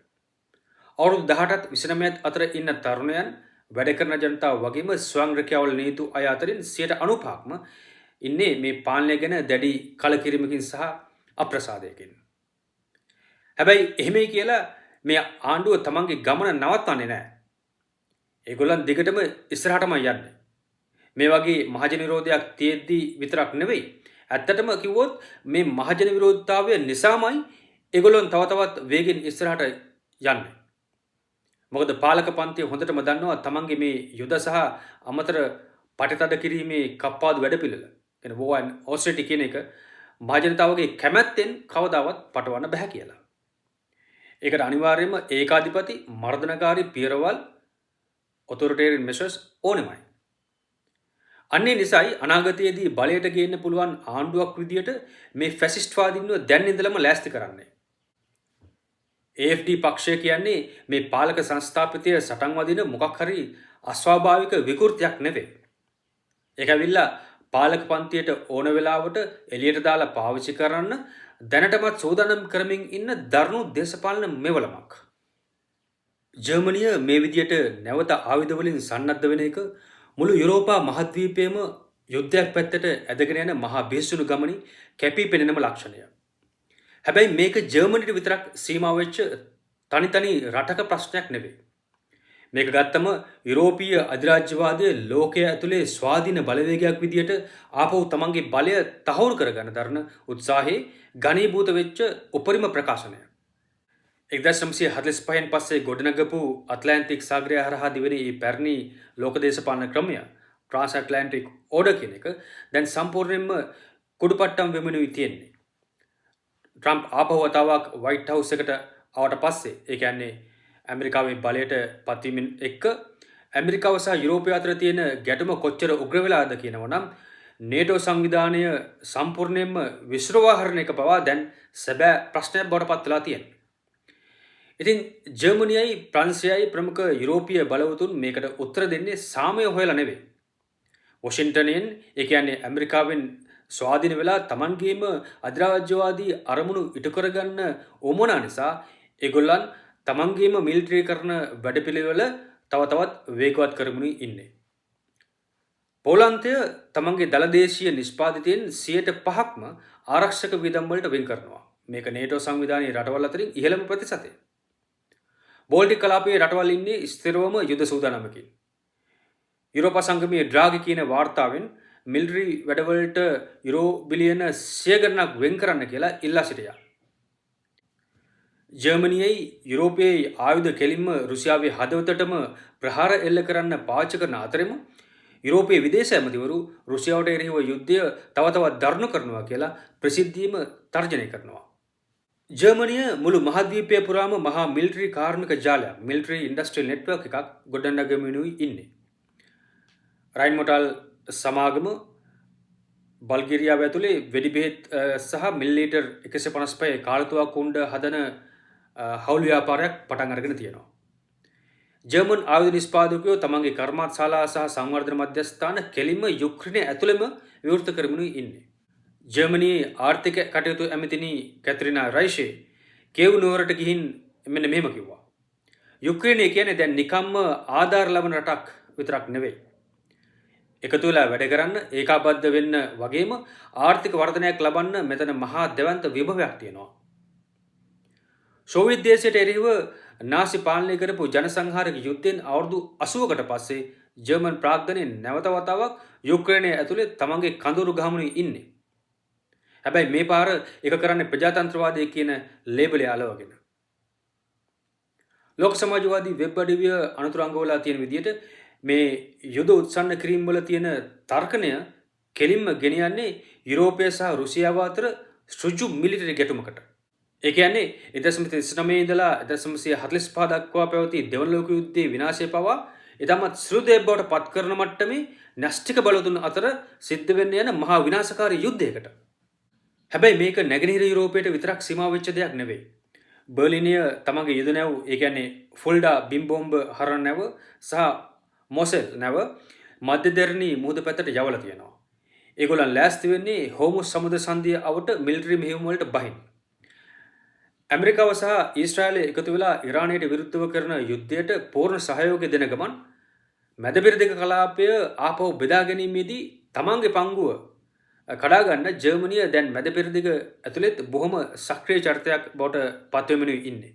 අවුරුදු 18ත් 29ත් අතර ඉන්න තරුණයන් වැඩ කරන ජනතාව වගේම ස්වයං රැකියාවල නියුතු අය අතරින් 95%ක්ම ඉන්නේ මේ පාලනය ගැන දැඩි කලකිරීමකින් සහ අප්‍රසාදයකින්. හැබැයි එහෙමයි කියලා මේ ආණ්ඩුව තමන්ගේ ගමන නවත්වන්නේ නැහැ. ඒගොල්ලන් දිගටම ඉස්සරහටම යන්නේ. මේ වගේ මහජන විරෝධයක් තියෙද්දි විතරක් නෙවෙයි. ඇත්තටම කිව්වොත් මේ මහජන විරෝධතාවය නිසාමයි ඒගොල්ලන් තව තවත් වේගෙන් ඉස්සරහට යන්නේ. මොකද පාලක පන්තිය හොඳටම දන්නවා තමන්ගේ මේ යුද සහ අමතර පටිතද කිරීමේ කප්පාදු වැඩපිළිවෙල. එන වෝ ඇන්ඩ් ඔස්ට්‍රේටි කියන එක මහජනතාවගේ කැමැත්තෙන් කවදාවත් පටවන්න බෑ කියලා. ඒකට අනිවාර්යයෙන්ම ඒකාධිපති මර්ධනකාරී පියරවල් ඔතොරිටේරියන් මෙෂර්ස් ඕනෙමයි. අන්නේ නිසායි අනාගතයේදී බලයට ගේන්න පුළුවන් ආණ්ඩුවක් විදියට මේ ෆැසිස්ට්වාදීන්ව දැන් ඉඳලම ලෑස්ති කරන්නේ. AFD පක්ෂය කියන්නේ මේ පාලක සංස්ථාපිතය සටන් වදින මොකක් හරි අස්වාභාවික විකෘතියක් නෙවෙයි. ඒක ඇවිල්ලා පාලක පන්තියට ඕන වෙලාවට එළියට දාලා පාවිච්චි කරන්න දැනටමත් සූදානම් කරමින් ඉන්න දරුණු දේශපාලන මෙවලමක්. ජර්මනිය මේ විදියට නැවත ආයුධ වලින් සන්නද්ධ වෙන එක මුළු යුරෝපා මහද්වීපයේම යුද්ධයක් පැත්තට ඇදගෙන යන මහා බිහිසුණු ගමනේ කැපී පෙනෙනම ලක්ෂණය. හැබැයි මේක ජර්මනියට විතරක් සීමා වෙච්ච තනි රටක ප්‍රශ්නයක් නෙවෙයි. මේක ගත්තම යුරෝපීය අධිරාජ්‍යවාදයේ ලෝකයේ ඇතුලේ ස්වාධීන බලවේගයක් විදියට ආපහු තමන්ගේ බලය තහවුරු කරගන්න දරන උත්සාහයේ ඝනීභූත වෙච්ච උපරිම ප්‍රකාශනය. 1945න් පස්සේ ගොඩනගපු ඇට්ලැන්ටික් සාගරය හරහා දිවෙන මේ පැරණි ලෝක දේශපාලන ක්‍රමය ට්‍රාන්ස් ඇට්ලැන්ටික් ඕඩර් කියන එක දැන් සම්පූර්ණයෙන්ම කුඩුපට්ටම් වෙමිනුයි තියෙන්නේ. ට්‍රම්ප් ආපහු වතාවක් වයිට් හවුස් එකට ආවට පස්සේ ඒ කියන්නේ ඇමරිකාවේ බලයට පත්වීමෙන් එක්ක ඇමරිකාව සහ යුරෝපය අතර තියෙන ගැටුම කොච්චර උග්‍ර වෙලාද කියනවා නම් නේටෝ සංවිධානය සම්පූර්ණයෙන්ම විශ්වවාහරණ එක පවා දැන් සැබෑ ප්‍රශ්නයක් බවට පත් වෙලා තියෙනවා. ඉතින් ජර්මනියයි ප්‍රංශයයි ප්‍රමුඛ යුරෝපීය බලවතුන් මේකට උත්තර දෙන්නේ සාමය හොයලා නෙවෙයි. වොෂින්ටනයෙන් ඒ කියන්නේ ඇමරිකාවෙන් ස්වාධීන වෙලා තමන්ගේම අධිරාජ්‍යවාදී අරමුණු ඉටු කරගන්න උවමනා නිසා ඒගොල්ලන් තමන්ගේම මිලිටරි කරන වැඩපිළිවෙල තව තවත් වේගවත් කරමින් ඉන්නේ. පෝලන්තය තමන්ගේ දළදේශීය නිෂ්පාදිතයෙන් 5%ක්ම ආරක්ෂක වියදම් වලට වෙන් කරනවා. මේක නේටෝ සංවිධානයේ රටවල් අතරින් ඉහළම ප්‍රතිශතය. බෝල්ටික් කලාපයේ රටවල් ඉන්නේ ස්ථිරවම යුද සූදානමකින්. යුරෝපා සංගමයේ ඩ්‍රාගි කියන වාර්තාවෙන් මිලිටරි වැඩවලට යුරෝ බිලියන 100 ගණනක් වෙන් කරන්න කියලා ඉල්ලා සිටියා. ජර්මනියයි යුරෝපයේ ආයුධ කෙලින්ම රුසියාවේ හදවතටම ප්‍රහාර එල්ල කරන්න පාවිච්චි කරන අතරෙම යුරෝපයේ විදේශ ඇමතිවරු රුසියාවට එරෙහිව යුද්ධය තව තවත් දරුණු කරනවා කියලා ප්‍රසිද්ධියම තර්ජනය කරනවා. ජර්මනිය මුළු මහද්වීපය පුරාම මහා මිලිටරි කාර්මික ජාලයක් මිලිටරි ඉන්ඩස්ට්‍රියල් නෙට්වර්ක් එකක් ගොඩනගමිනුයි ඉන්නේ. රයින්මොටල් සමාගම බල්ගේරියාව ඇතුලේ වෙඩි බෙහෙත් සහ මිලිලීටර් 155 කාලතුවක් කුණ්ඩ හදන හවුල් ව්‍යාපාරයක් පටන් අරගෙන තියෙනවා. ජර්මන් ආයුධ නිෂ්පාදකයෝ තමන්ගේ කර්මාන්තශාලා සහ සංවර්ධන මධ්‍යස්ථාන කෙලින්ම යුක්‍රේනයේ ඇතුළෙම විවෘත කරමිනුයි ඉන්නේ. ජර්මනියේ ආර්ථික කටයුතු ඇමතිනි කැතරිනා රයිෂේ කේව් නුවරට ගිහින් මෙන්න මෙහෙම කිව්වා. යුක්‍රේනය කියන්නේ දැන් නිකම්ම ආධාර ලබන රටක් විතරක් නෙවෙයි. එකතු වෙලා වැඩ කරන්න ඒකාබද්ධ වෙන්න වගේම ආර්ථික වර්ධනයක් ලබන්න මෙතන මහා දෙවන්ත විභවයක් තියෙනවා. සෝවියට් දේශයට එරෙහිව නාසි පාලනය කරපු ජනසංහාරක යුද්ධයෙන් අවුරුදු 80කට පස්සේ ජර්මන් ප්‍රාග්ධනයේ නැවත වතාවක් යුක්‍රේනයේ ඇතුලේ තමන්ගේ කඳවුරු ගහමුනේ ඉන්නේ. හැබැයි මේ පාර එක කරන්නේ ප්‍රජාතන්ත්‍රවාදය කියන ලේබලය අලවගෙන. ලෝක සමාජවාදී වෙබ් අඩවිය අනුතරංගවලා තියෙන විදිහට මේ යුද උත්සන්න කිරීම වල තියෙන තර්කණය කෙලින්ම ගෙනියන්නේ යුරෝපය සහ රුසියාව අතර සෘජු මිලිටරි ගැටුමකට. ඒ කියන්නේ 1939 ඉඳලා 1945 දක්වා පැවති දෙවන ලෝක යුද්ධයේ විනාශය පවා ඉතාමත් සෘදේ බවට පත් කරන මට්ටමේ න්‍යෂ්ටික බලතුන් අතර සිද්ධ වෙන්න යන මහා විනාශකාරී යුද්ධයකට. හැබැයි මේක නැගෙනහිර යුරෝපයට විතරක් සීමා වෙච්ච දෙයක් නෙවෙයි. බර්ලිනය තමන්ගේ යුද නැව් ඒ කියන්නේ ෆුල්ඩා බිම් බෝම්බ හරන නැව සහ මොසෙල් නැව මධ්‍යදරණී මුහුද පැත්තට යවලා තියෙනවා. ඒගොල්ලන් ලෑස්ති වෙන්නේ හෝමුස් සමුද්‍ර සංධිය අවට මිලිටරි මෙහෙයුම් වලට බහින්න. ඇමරිකාව සහ ඊශ්‍රායලය එකතු වෙලා ඉරානයට විරුද්ධව කරන යුද්ධයට පූර්ණ සහයෝගය දෙන ගමන් මැදපෙරදිග කලාපය ආපහු බෙදා ගැනීමේදී තමන්ගේ පංගුව කඩා ගන්න ජර්මනිය දැන් මැදපෙරදිග ඇතුළෙත් බොහොම සක්‍රිය චරිතයක් බවට පත්වෙමිනුයි ඉන්නේ.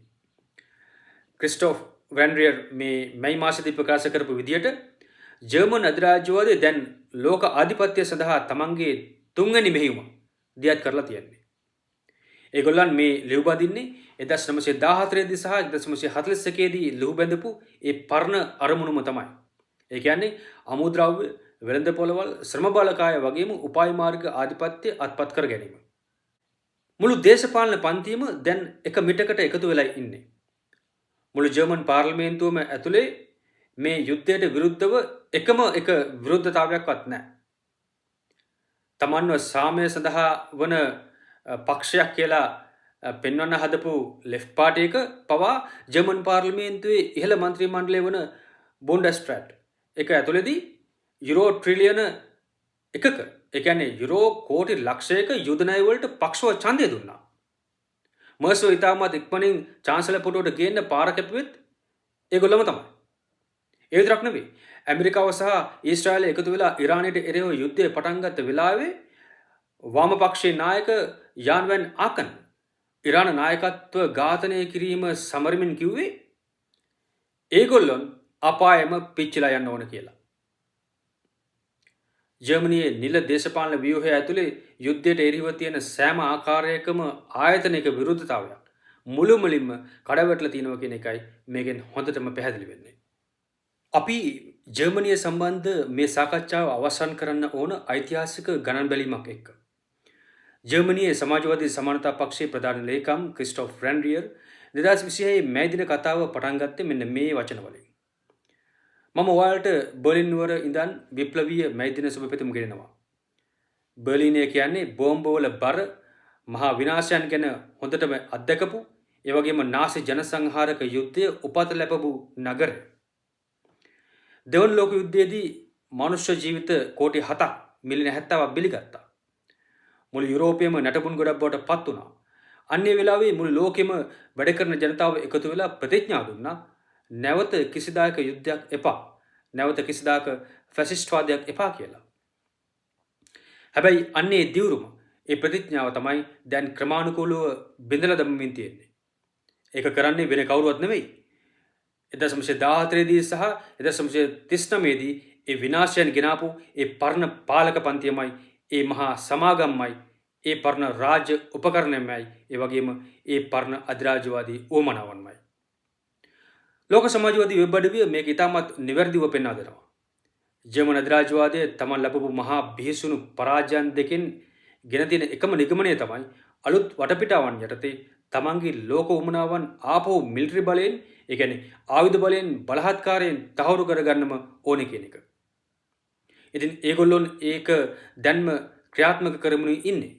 ක්‍රිස්ටෝෆ් වැන්රියර් මේ මැයි මාසෙදී ප්‍රකාශ කරපු විදිහට ජර්මන් අධිරාජ්‍යවාදය දැන් ලෝක ආධිපත්‍ය සඳහා තමන්ගේ තුන්වැනි මෙහෙයුම දියත් කරලා තියෙන්නේ. ඒගොල්ලන් මේ ලිහු බඳින්නේ 1914 දී සහ 1941 දී ලිහු බැඳපු ඒ පරණ අරමුණුම තමයි. ඒ කියන්නේ අමුද්‍රව්‍ය, වෙළඳ පොළවල්, ශ්‍රම බලකාය වගේම උපාය මාර්ග ආධිපත්‍ය අත්පත් කර ගැනීම. මුළු දේශපාලන පන්තියම දැන් එක මිටකට එකතු වෙලා ඉන්නේ. මුළු ජර්මන් පාර්ලිමේන්තුවම ඇතුලේ මේ යුද්ධයට විරුද්ධව එකම එක විරුද්ධතාවයක්වත් නැහැ. තමන්ව සාමය සඳහා වන පක්ෂයක් කියලා පෙන්වන්න හදපු ලෙෆ්ට් පාර්ටි එක පවා ජර්මන් පාර්ලිමේන්තුවේ ඉහළ මන්ත්‍රී මණ්ඩලය වන බොන්ඩස්ට්‍රාට් එක ඇතුළේදී යුරෝ ට්‍රිලියන එකක, ඒ කියන්නේ යුරෝ කෝටි ලක්ෂයක යුද ණය වලට පක්ෂව ඡන්දය දුන්නා. මර්සෝ ඉතාමත් ඉක්මනින් චාන්සලර් පුටුවට ගේන්න පාර කැපුවෙත් ඒගොල්ලම තමයි. ඒ විතරක් නෙවෙයි. ඇමරිකාව සහ ඊශ්‍රායලය එකතු වෙලා ඉරානයට එරෙහිව යුද්ධය පටන් ගත්ත වෙලාවේ වාමපක්ෂයේ නායක යාන් වැන් ආකන් ඉරාන නායකත්ව ඝාතනය කිරීම සමරමින් කිව්වේ ඒගොල්ලොන් අපායම පිච්චිලා යන්න ඕන කියලා. ජර්මනියේ නිල දේශපාලන ව්‍යුහය ඇතුලේ යුද්ධයට එරෙහිව තියෙන සෑම ආකාරයකම ආයතනික විරුද්ධතාවයක් මුළුමනින්ම කඩවැටලා තියෙනවා කියන එකයි මේකෙන් හොඳටම පැහැදිලි වෙන්නේ. අපි ජර්මනිය සම්බන්ධ මේ සාකච්ඡාව අවසන් කරන්න ඕන ඓතිහාසික ගණන් බැලීමක් එක්ක. ජර්මනියේ සමාජවාදී සමානතා පක්ෂයේ ප්‍රධාන ලේකම් ක්‍රිස්ටොෆ් රැන්ඩියර් 2026 මැයි දින කතාව පටන් ගත්තේ මෙන්න මේ වචන වලින්. මම ඔයාලට බර්ලින් නුවර ඉඳන් විප්ලවීය මැයි දින සුබ පැතුම් ගෙනෙනවා. බර්ලිනය කියන්නේ බෝම්බවල බර මහා විනාශයන් ගැන හොඳටම අත්දැකපු, ඒ වගේම නාසි ජනසංහාරක යුද්ධය උපත ලැබපු නගරය. දෙවන ලෝක යුද්ධයේදී මනුෂ්‍ය ජීවිත කෝටි 7ක් මිලියන 70ක් බිලිගත්තා. මුළු යුරෝපයේම නැටපුන් ගොඩක් බවට පත් වුණා. අන්නේ වෙලාවේ මුළු ලෝකෙම වැඩ කරන ජනතාව එකතු වෙලා ප්‍රතිඥා දුන්නා නැවත කිසිදාක යුද්ධයක් එපා. නැවත කිසිදාක ෆැසිස්ට්වාදයක් එපා කියලා. හැබැයි අන්නේ දිවුරුම ඒ ප්‍රතිඥාව තමයි දැන් ක්‍රමානුකූලව බිඳලා දමමින් තියෙන්නේ. ඒක කරන්නේ වෙන කවුරුවත් නෙවෙයි. 1914 දී සහ 1939 දී ඒ විනාශයන් ගෙනාපු ඒ පරණ පාලක පන්තියමයි, ඒ මහා සමාගම්මයි, ඒ පරණ රාජ්‍ය උපකරණයමයි, ඒ වගේම ඒ පරණ අධිරාජ්‍යවාදී උවමනාවන්මයි. ලෝක සමාජවාදී වෙබ් අඩවිය මේක ඉතාමත් නිවැරදිව පෙන්වා දෙනවා. ජර්මන් අධිරාජ්‍යවාදයේ තමන් ලැබපු මහා බිහිසුණු පරාජයන් දෙකෙන් ගෙන තියෙන එකම නිගමනය තමයි අලුත් වටපිටාවන් යටතේ තමන්ගේ ලෝක උමනාවන් ආපහු මිලිටරි බලයෙන්, ඒ කියන්නේ ආයුධ බලයෙන් බලහත්කාරයෙන් තහවුරු කරගන්නම ඕනේ කියන එක. ඉතින් ඒගොල්ලොන් ඒක දැන්ම ක්‍රියාත්මක කරමින් ඉන්නේ.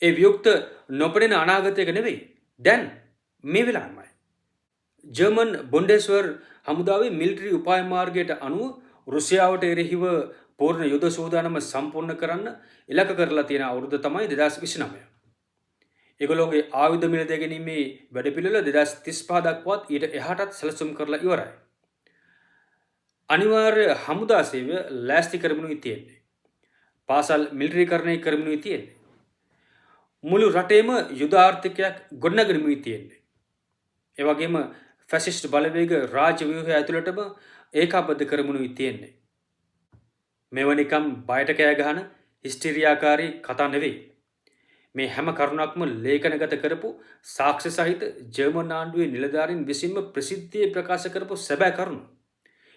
ඒ වියුක්ත නොපෙනෙන අනාගතයක නෙවෙයි, දැන් මේ වෙලාවමයි. ජර්මන් බොන්ඩෙස්වර් හමුදාවේ මිලිටරි උපාය මාර්ගයට අනුව රුසියාවට එරෙහිව පූර්ණ යුද සූදානම සම්පූර්ණ කරන්න ඉලක්ක කරලා තියෙන අවුරුද්ද තමයි 2029. ඒගොල්ලෝගේ ආයුධ මිලදී ගැනීමේ වැඩපිළිවෙල 2035 දක්වාත් ඊට එහාටත් සැලසුම් කරලා ඉවරයි. අනිවාර්ය හමුදා සේවය ලෑස්ති කරමිනුයි තියෙන්නේ. පාසල් මිලිටරිකරණය කරමිනුයි තියෙන්නේ. මුළු රටේම යුද ආර්ථිකයක් ගොඩනගමිනුයි තියෙන්නේ. ඒ වගේම ෆැසිස්ට් බලවේග රාජ්‍ය ව්‍යුහය ඇතුළටම ඒකාබද්ධ කරමිනුයි තියෙන්නේ. මේව නිකම් බයට කෑ ගහන හිස්ටීරියාකාරී කතා නෙවෙයි. මේ හැම කරුණක්ම ලේඛනගත කරපු සාක්ෂි සහිත ජර්මන් ආණ්ඩුවේ නිලධාරීන් විසින්ම ප්‍රසිද්ධියේ ප්‍රකාශ කරපු සැබෑ කරුණු.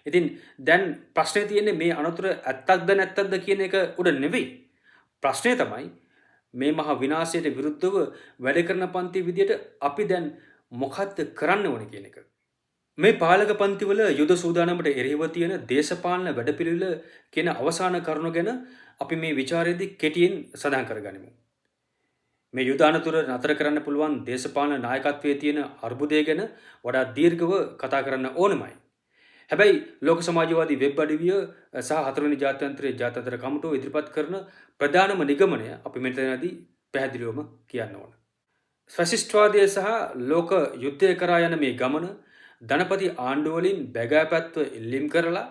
ඉතින් දැන් ප්‍රශ්නේ තියෙන්නේ මේ අනතුර ඇත්තක්ද නැත්තක්ද කියන එක උඩ නෙවෙයි. ප්‍රශ්නේ තමයි මේ මහා විනාශයට විරුද්ධව වැඩ කරන පන්ති විදියට අපි දැන් මොකද්ද කරන්න ඕනේ කියන එක. මේ පාලක පන්තිවල යුද සූදානමට එරෙහිව තියෙන දේශපාලන වැඩපිළිවෙල කියන අවසාන කරුණ ගැන අපි මේ ਵਿਚාරයේදී කෙටියෙන් සඳහන් කරගනිමු. මේ යුද අනතුර නතර කරන්න පුළුවන් දේශපාලන නායකත්වයේ තියෙන අර්බුදය ගැන වඩා දීර්ඝව කතා කරන්න ඕනමයි. හැබැයි ලෝක සමාජවාදී වෙබ් අඩවිය සහ හතරවෙනි ජාත්‍යන්තරයේ ජාත්‍යන්තර කමිටුව ඉදිරිපත් කරන ප්‍රධානම නිගමනය අපි මෙතනදී පැහැදිලිවම කියන්න ඕන. ෆැසිස්ට්වාදය සහ ලෝක යුද්ධය කරා යන මේ ගමන ධනපති ආණ්ඩුවලින් බැගෑපැත්ව ඉල්ලීම් කරලා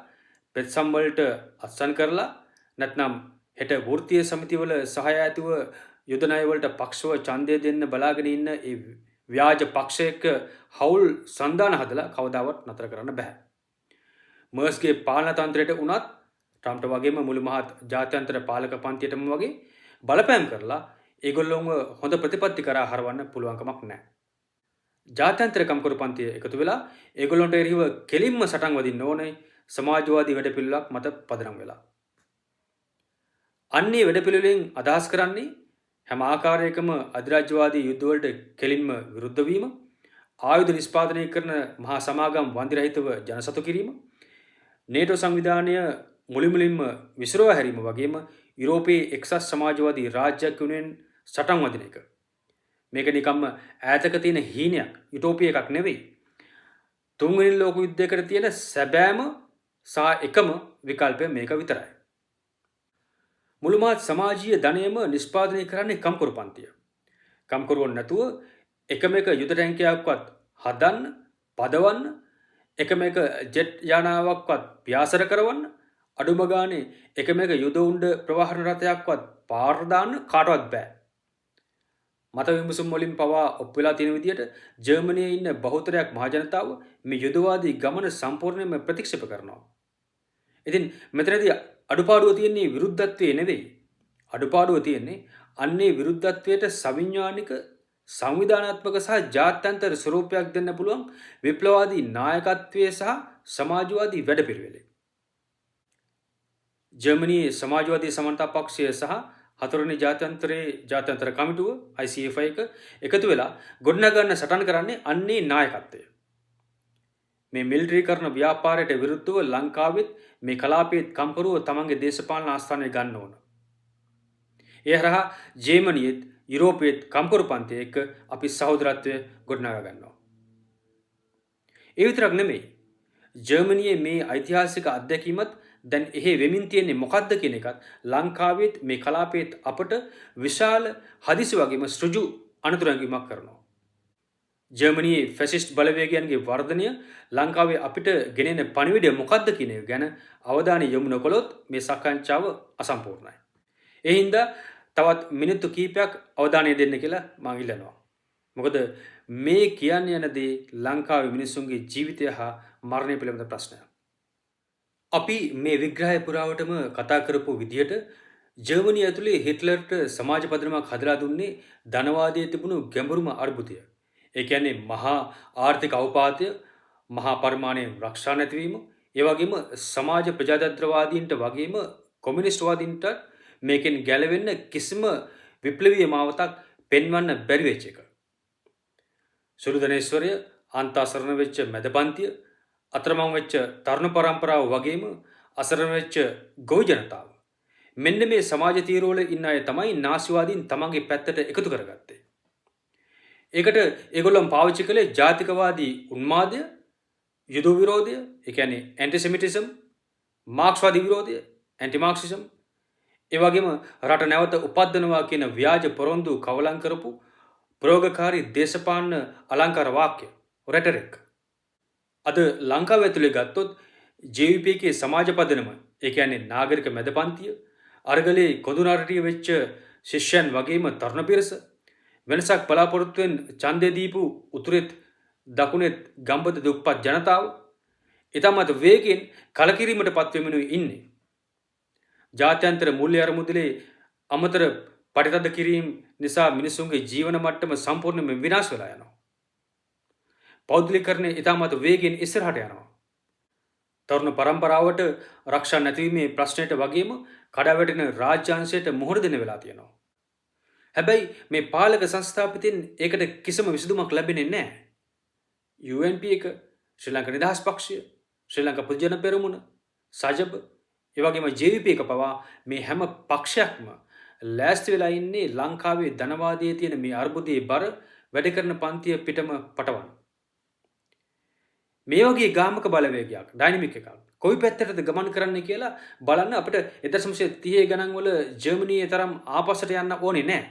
පෙත්සම් වලට අත්සන් කරලා නැත්නම් හෙට වෘත්තීය සමිතිවල සහාය ඇතිව යුද ණය වලට පක්ෂව ඡන්දය දෙන්න බලාගෙන ඉන්න ඒ ව්‍යාජ පක්ෂයක හවුල් සන්දාන හදලා කවදාවත් නතර කරන්න බෑ. මර්ස්ගේ පාලන තන්ත්‍රයට උනත් ට්‍රම්ප්ට වගේම මුළු මහත් ජාත්‍යන්තර පාලක පන්තියටම වගේ බලපෑම් කරලා ඒගොල්ලොන්ව හොඳ ප්‍රතිපත්ති කරා හරවන්න පුළුවන්කමක් නැහැ. ජාත්‍යන්තර කම්කරු පන්තිය එකතු වෙලා ඒගොල්ලොන්ට එරෙහිව කෙලින්ම සටන් වදින්න ඕනේ සමාජවාදී වැඩපිළිවෙලක් මත පදනම් වෙලා. අන්නේ වැඩපිළිවෙලෙන් අදහස් කරන්නේ හැම ආකාරයකම අධිරාජ්‍යවාදී යුද්ධවලට කෙලින්ම විරුද්ධ වීම, ආයුධ නිෂ්පාදනය කරන මහා සමාගම් වන්දිරහිතව ජනසතු කිරීම, නේටෝ සංවිධානය මුලින්ම විසිරවා හැරීම වගේම යුරෝපයේ එක්සත් සමාජවාදී රාජ්‍යයක් වෙනුවෙන් සටන් වදින එක. මේක නිකම්ම ඈතක තියෙන හීනයක්, යුටෝපිය එකක් නෙවෙයි. තුන්වෙනි ලෝක යුද්ධයකට තියෙන සැබෑම සහ එකම විකල්පය මේක විතරයි. මුළුමහත් සමාජීය ධනයම නිෂ්පාදනය කරන්නේ කම්කරු පන්තිය. කම්කරුවන් නැතුව එකම එක යුද ටැංකියක්වත් හදන්න, පදවන්න, එකම එක ජෙට් යානාවක්වත් ව්‍යාසර කරවන්න, අඩුම ගානේ එකම එක යුද උණ්ඩ ප්‍රවාහන රථයක්වත් පාර දාන්න කාටවත් බෑ. මත විමසුම් වලින් පවා ඔප්පු වෙලා තියෙන විදිහට ජර්මනියේ ඉන්න බහුතරයක් මහජනතාව මේ යුදවාදී ගමන සම්පූර්ණයෙන්ම ප්‍රතික්ෂේප කරනවා. ඉතින් මෙතනදී අඩුපාඩුව තියෙන්නේ විරුද්ධත්වයේ නෙවෙයි. අඩුපාඩුව තියෙන්නේ අන්නේ විරුද්ධත්වයට සවිඥානික, සංවිධානාත්මක සහ ජාත්‍යන්තර ස්වරූපයක් දෙන්න පුළුවන් විප්ලවවාදී නායකත්වයේ සහ සමාජවාදී වැඩපිළිවෙලේ. ජර්මනියේ සමාජවාදී සමන්තා පක්ෂය සහ හතරවෙනි ජාත්‍යන්තර කමිටුව ICF එක එකතු වෙලා ගොඩනගන්න සටන් කරන්නේ අන්නේ නායකත්වය. මේ මිලිටරි කරන ව්‍යාපාරයට විරුද්ධව ලංකාවෙත් මේ කලාපයේත් කම්කරුව තමන්ගේ දේශපාලන ආස්ථානය ගන්න ඕන. ඒ හරහා ජර්මනියෙත් යුරෝපයේත් කම්කරු පන්තිය එක්ක අපි සහෝදරත්වය ගොඩනගා ගන්නවා. ඒ විතරක් නෙමෙයි. ජර්මනියේ මේ ඓතිහාසික අත්දැකීමත් දැන් එහෙ වෙමින් තියෙන්නේ මොකද්ද කියන එකත් ලංකාවෙත් මේ කලාපයේත් අපට විශාල හදිසි වගේම සෘජු අනුතරංගීමක් කරනවා. ජර්මනියේ ෆැසිස්ට් බලවේගයන්ගේ වර්ධනය ලංකාවේ අපිට ගෙනෙන පණිවිඩය මොකද්ද කියන එක ගැන අවධානය යොමු නොකළොත් මේ සාකච්ඡාව අසම්පූර්ණයි. ඒ හින්දා තවත් මිනිත්තු කිහිපයක් අවධානය දෙන්න කියලා මම ඉල්ලනවා. මොකද මේ කියන්න යන දේ ලංකාවේ මිනිස්සුන්ගේ ජීවිතය හා මරණය පිළිබඳ ප්‍රශ්නයක්. අපි මේ විග්‍රහය පුරාවටම කතා කරපු විදිහට ජර්මනිය ඇතුලේ හිට්ලර්ට සමාජ පදනමක් හදලා දුන්නේ ධනවාදයේ තිබුණු ගැඹුරුම අර්බුදය. ඒ කියන්නේ මහා ආර්ථික අවපාතය, මහා පරිමාණයේ රක්ෂා නැතිවීම, ඒ වගේම සමාජ ප්‍රජාතන්ත්‍රවාදීන්ට වගේම කොමියුනිස්ට්වාදීන්ට මේකෙන් ගැලවෙන්න කිසිම විප්ලවීය මාවතක් පෙන්වන්න බැරි වෙච්ච එක. සුළුදනේශ්වරය, අන්තාසරණ වෙච්ච මැදපන්තිය, අතරමං වෙච්ච තරුණ පරම්පරාව වගේම අසරණ වෙච්ච ගොවි ජනතාව. මෙන්න මේ සමාජ තීරවල ඉන්න අය තමයි නාසිවාදීන් තමන්ගේ පැත්තට එකතු කරගත්තේ. ඒකට ඒගොල්ලොන් පාවිච්චි කළේ ජාතිකවාදී උන්මාදය, යුද විරෝධය, ඒ කියන්නේ ඇන්ටිසෙමිටිසම්, මාක්ස්වාදී විරෝධය, ඇන්ටිමාක්සිසම්, ඒ වගේම රට නැවත උපද්දනවා කියන ව්‍යාජ පොරොන්දු කවලම් කරපු ප්‍රයෝගකාරී දේශපාලන අලංකාර වාක්‍ය රෙටරික්. අද ලංකාව ඇතුලේ ගත්තොත් JVP එකේ සමාජ පදනම, ඒ කියන්නේ නාගරික මැදපන්තිය, අරගලේ කොඳුනාරටිය වෙච්ච ශිෂ්‍යයන් වගේම තරුණ පිරිස, වෙනසක් බලාපොරොත්තුවෙන් ඡන්දය දීපු උතුරෙත් දකුණෙත් ගම්බද දුප්පත් ජනතාව ඊටමත් වේගෙන් කලකිරීමට පත් වෙමිනුයි ඉන්නේ. ජාත්‍යන්තර මූල්‍ය අරමුදලේ අමතර පරිතද කිරීම නිසා මිනිසුන්ගේ ජීවන මට්ටම සම්පූර්ණයෙන්ම විනාශ වෙලා යනවා. පෞද්ගලිකරණය ඊටමත් වේගෙන් ඉස්සරහට යනවා. තරුණ පරම්පරාවට ආරක්ෂා නැතිවීමේ ප්‍රශ්නයට වගේම කඩාවැටෙන රාජ්‍යාංශයට මුහුණ දෙන්න වෙලා තියෙනවා. හැබැයි මේ පාලක සංස්ථාපිතින් ඒකට කිසිම විසඳුමක් ලැබෙන්නේ නැහැ. UNP එක, ශ්‍රී ලංකා නිදහස් පක්ෂය, ශ්‍රී ලංකා පොදු ජන පෙරමුණ, සජබ, ඒ වගේම JVP එක පවා මේ හැම පක්ෂයක්ම ලෑස්ති වෙලා ඉන්නේ ලංකාවේ ධනවාදයේ තියෙන මේ අර්බුදයේ බර වැඩ කරන පන්තිය පිටම පටවන්න. මේ වගේ ගාමක බලවේගයක්, ඩයිනමික් එකක් කොයි පැත්තටද ගමන් කරන්න කියලා බලන්න අපිට 1930 ගණන් වල ජර්මනියේ තරම් ආපස්සට යන්න ඕනේ නැහැ.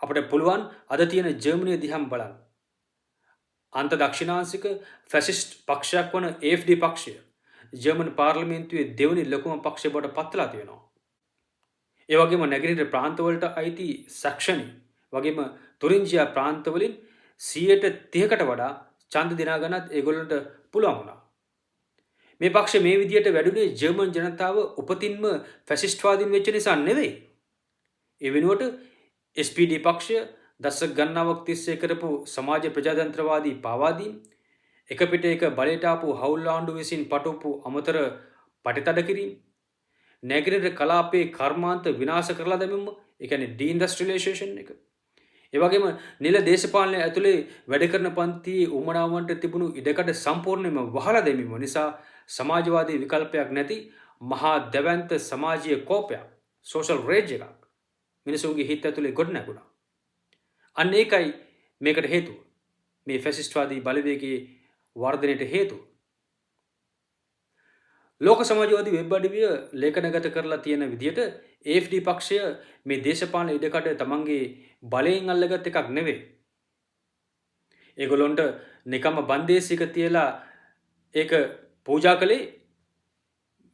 අපිට පුළුවන් අද තියෙන ජර්මනිය දිහාම බලන්න. අන්ත දක්ෂිණාංශික ෆැසිස්ට් පක්ෂයක් වන AFD පක්ෂය ජර්මන් පාර්ලිමේන්තුවේ දෙවනි ලොකුම පක්ෂය බවට පත්ලා තියෙනවා. ඒ වගේම නැගෙනහිර ප්‍රාන්තවලට අයිති සැක්ෂනි වගේම තුරින්ජියා ප්‍රාන්තවලින් 30%කට වඩා ඡන්ද දිනා ගන්නත් ඒගොල්ලන්ට පුළුවන් වුණා. මේ පක්ෂ මේ විදියට වැඩුණේ ජර්මන් ජනතාව උපතින්ම ෆැසිස්ට්වාදීන් වෙච්ච නිසා නෙවෙයි. ඒ වෙනුවට SPD පක්ෂය දශක ගණනාවක් තිස්සේ කරපු සමාජ ප්‍රජාතන්ත්‍රවාදී පාවාදීම්, එක පිට එක බලයට ආපු හවුල් ආණ්ඩුව විසින් පටවපු අමතර පටිතඩ කිරීම, නැගෙනහිර කලාපයේ කර්මාන්ත විනාශ කරලා දැමීම, ඒ කියන්නේ ඩීඉන්ඩස්ට්‍රියලයිසේෂන් එක. ඒ වගේම නිල දේශපාලනය ඇතුලේ වැඩ කරන පන්තියේ උමනාවන්ට තිබුණු ඉඩකඩ සම්පූර්ණයෙන්ම වහලා දැමීම නිසා සමාජවාදී විකල්පයක් නැති මහා දැවැන්ත සමාජීය කෝපයක්, සෝෂල් රේජ් එකක් මිනිසුන්ගේ හිත ඇතුලේ ගොඩ නැගුණා. අන්න ඒකයි මේකට හේතුව. මේ ෆැසිස්ට්වාදී බලවේගයේ වර්ධනයට හේතුව. ලෝක සමාජවාදී වෙබ් අඩවිය ලේඛනගත කරලා තියෙන විදිහට AFD පක්ෂය මේ දේශපාලන ඉඩකඩ තමන්ගේ බලයෙන් අල්ලගත් එකක් නෙවෙයි. ඒගොල්ලොන්ට නිකම්ම බන්දේසික තියලා ඒක පූජා කළේ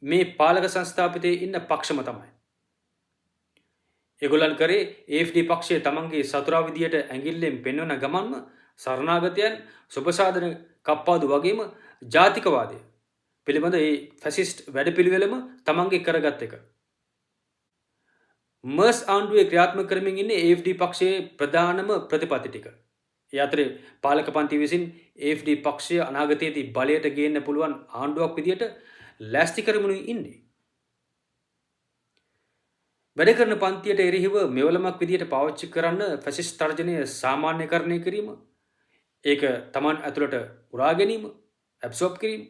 මේ පාලක සංස්ථාපිතයේ ඉන්න පක්ෂම තමයි. ඒගොල්ලන් කරේ AFD පක්ෂය තමන්ගේ සතුරා විදියට ඇඟිල්ලෙන් පෙන්වන ගමන්ම සරණාගතයන් සුබසාධන කප්පාදු වගේම ජාතිකවාදය පිළිබඳ ඒ ෆැසිස්ට් වැඩපිළිවෙලම තමන්ගේ කරගත් එක. මර්ස් ආණ්ඩුවේ ක්‍රියාත්මක කරමින් ඉන්නේ AFD පක්ෂයේ ප්‍රධානම ප්‍රතිපත්ති ටික. ඒ අතරේ පාලක පන්ති විසින් AFD පක්ෂය අනාගතයේදී බලයට ගේන්න පුළුවන් ආණ්ඩුවක් විදියට ලෑස්ති කරමින් ඉන්නේ. වැඩ කරන පන්තියට එරෙහිව මෙවලමක් විදියට පාවිච්චි කරන්න ෆැසිස්ට් තර්ජනය සාමාන්‍යකරණය කිරීම, ඒක තමන් ඇතුළට උරා ගැනීම, ඇබ්සෝබ් කිරීම,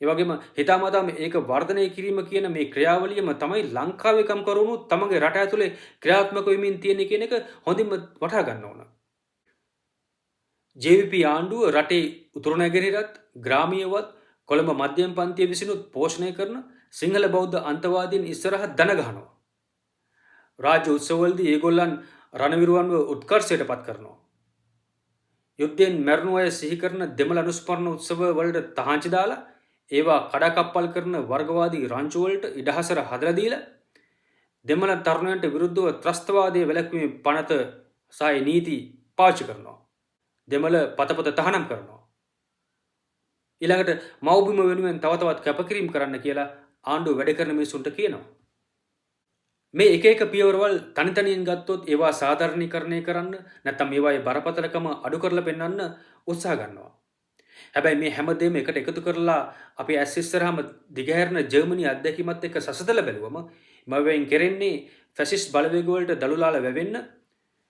ඒ වගේම හිතාමතාම ඒක වර්ධනය කිරීම කියන මේ ක්‍රියාවලියම තමයි ලංකාවේ කම්කරුවෝ තමන්ගේ රට ඇතුලේ ක්‍රියාත්මක වෙමින් තියෙන කියන එක හොඳින්ම වටහා ගන්න ඕන. JVP ආණ්ඩුව රටේ උතුරු නැගෙනහිරත් ග්‍රාමීයවත් කොළඹ මධ්‍යම පන්තිය විසිනුත් පෝෂණය කරන සිංහල බෞද්ධ අන්තවාදීන් ඉස්සරහ දන ගහනවා. රාජ්‍ය උත්සවවලදී ඒගොල්ලන් රණවිරුවන්ව උත්කර්ෂයට පත් කරනවා. යුද්ධයෙන් මැරුණු අය සිහි කරන දෙමළ අනුස්මරණ උත්සව වලට තහංචි දාලා ඒවා කඩාකප්පල් කරන වර්ගවාදී රංචු වලට ඉඩහසර හදලා දීලා දෙමළ තරුණයන්ට විරුද්ධව ත්‍රස්තවාදයේ වැළැක්වීමේ පනත සහ නීති පාවිච්චි කරනවා. දෙමළ පතපත තහනම් කරනවා. ඊළඟට මව්බිම වෙනුවෙන් තව තවත් කැපකිරීම කරන්න කියලා ආණ්ඩුව වැඩ කරන මිනිසුන්ට කියනවා. මේ එක එක පියවරවල් තනිතනියෙන් ගත්තොත් ඒවා සාධාරණීකරණය කරන්න නැත්නම් ඒවායේ බරපතලකම අඩු කරලා පෙන්වන්න උත්සාහ ගන්නවා. හැබැයි මේ හැමදේම එකට එකතු කරලා අපි ඇස් ඉස්සරහම දිගහැරෙන ජර්මනි අත්දැකීමත් එක්ක සසදලා බැලුවම මවෙන් කෙරෙන්නේ ෆැසිස්ට් බලවේග වලට දළුලාල වැවෙන්න,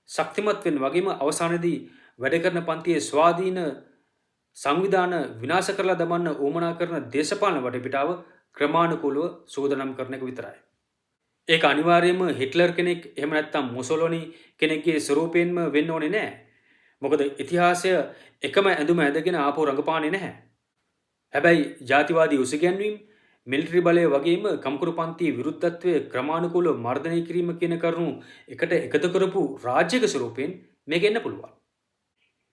ශක්තිමත් වෙන්න වගේම අවසානයේදී වැඩ කරන පන්තියේ ස්වාධීන සංවිධාන විනාශ කරලා දමන්න උවමනා කරන දේශපාලන වටපිටාව ක්‍රමානුකූලව සූදානම් කරන එක විතරයි. ඒක අනිවාර්යයෙන්ම හිට්ලර් කෙනෙක් එහෙම නැත්නම් මුසොලිනි කෙනෙක්ගේ ස්වරූපයෙන්ම වෙන්න ඕනේ නැහැ. මොකද ඉතිහාසය එකම ඇඳුම ඇඳගෙන ආපහු රඟපාන්නේ නැහැ. හැබැයි ජාතිවාදී උසිගැන්වීම්, මිලිටරි බලය වගේම කම්කරු පන්තියේ විරුද්ධත්වය ක්‍රමානුකූලව මර්ධනය කිරීම කියන කරුණු එකට එකතු කරපු රාජ්‍යක ස්වරූපයෙන් මේක එන්න පුළුවන්.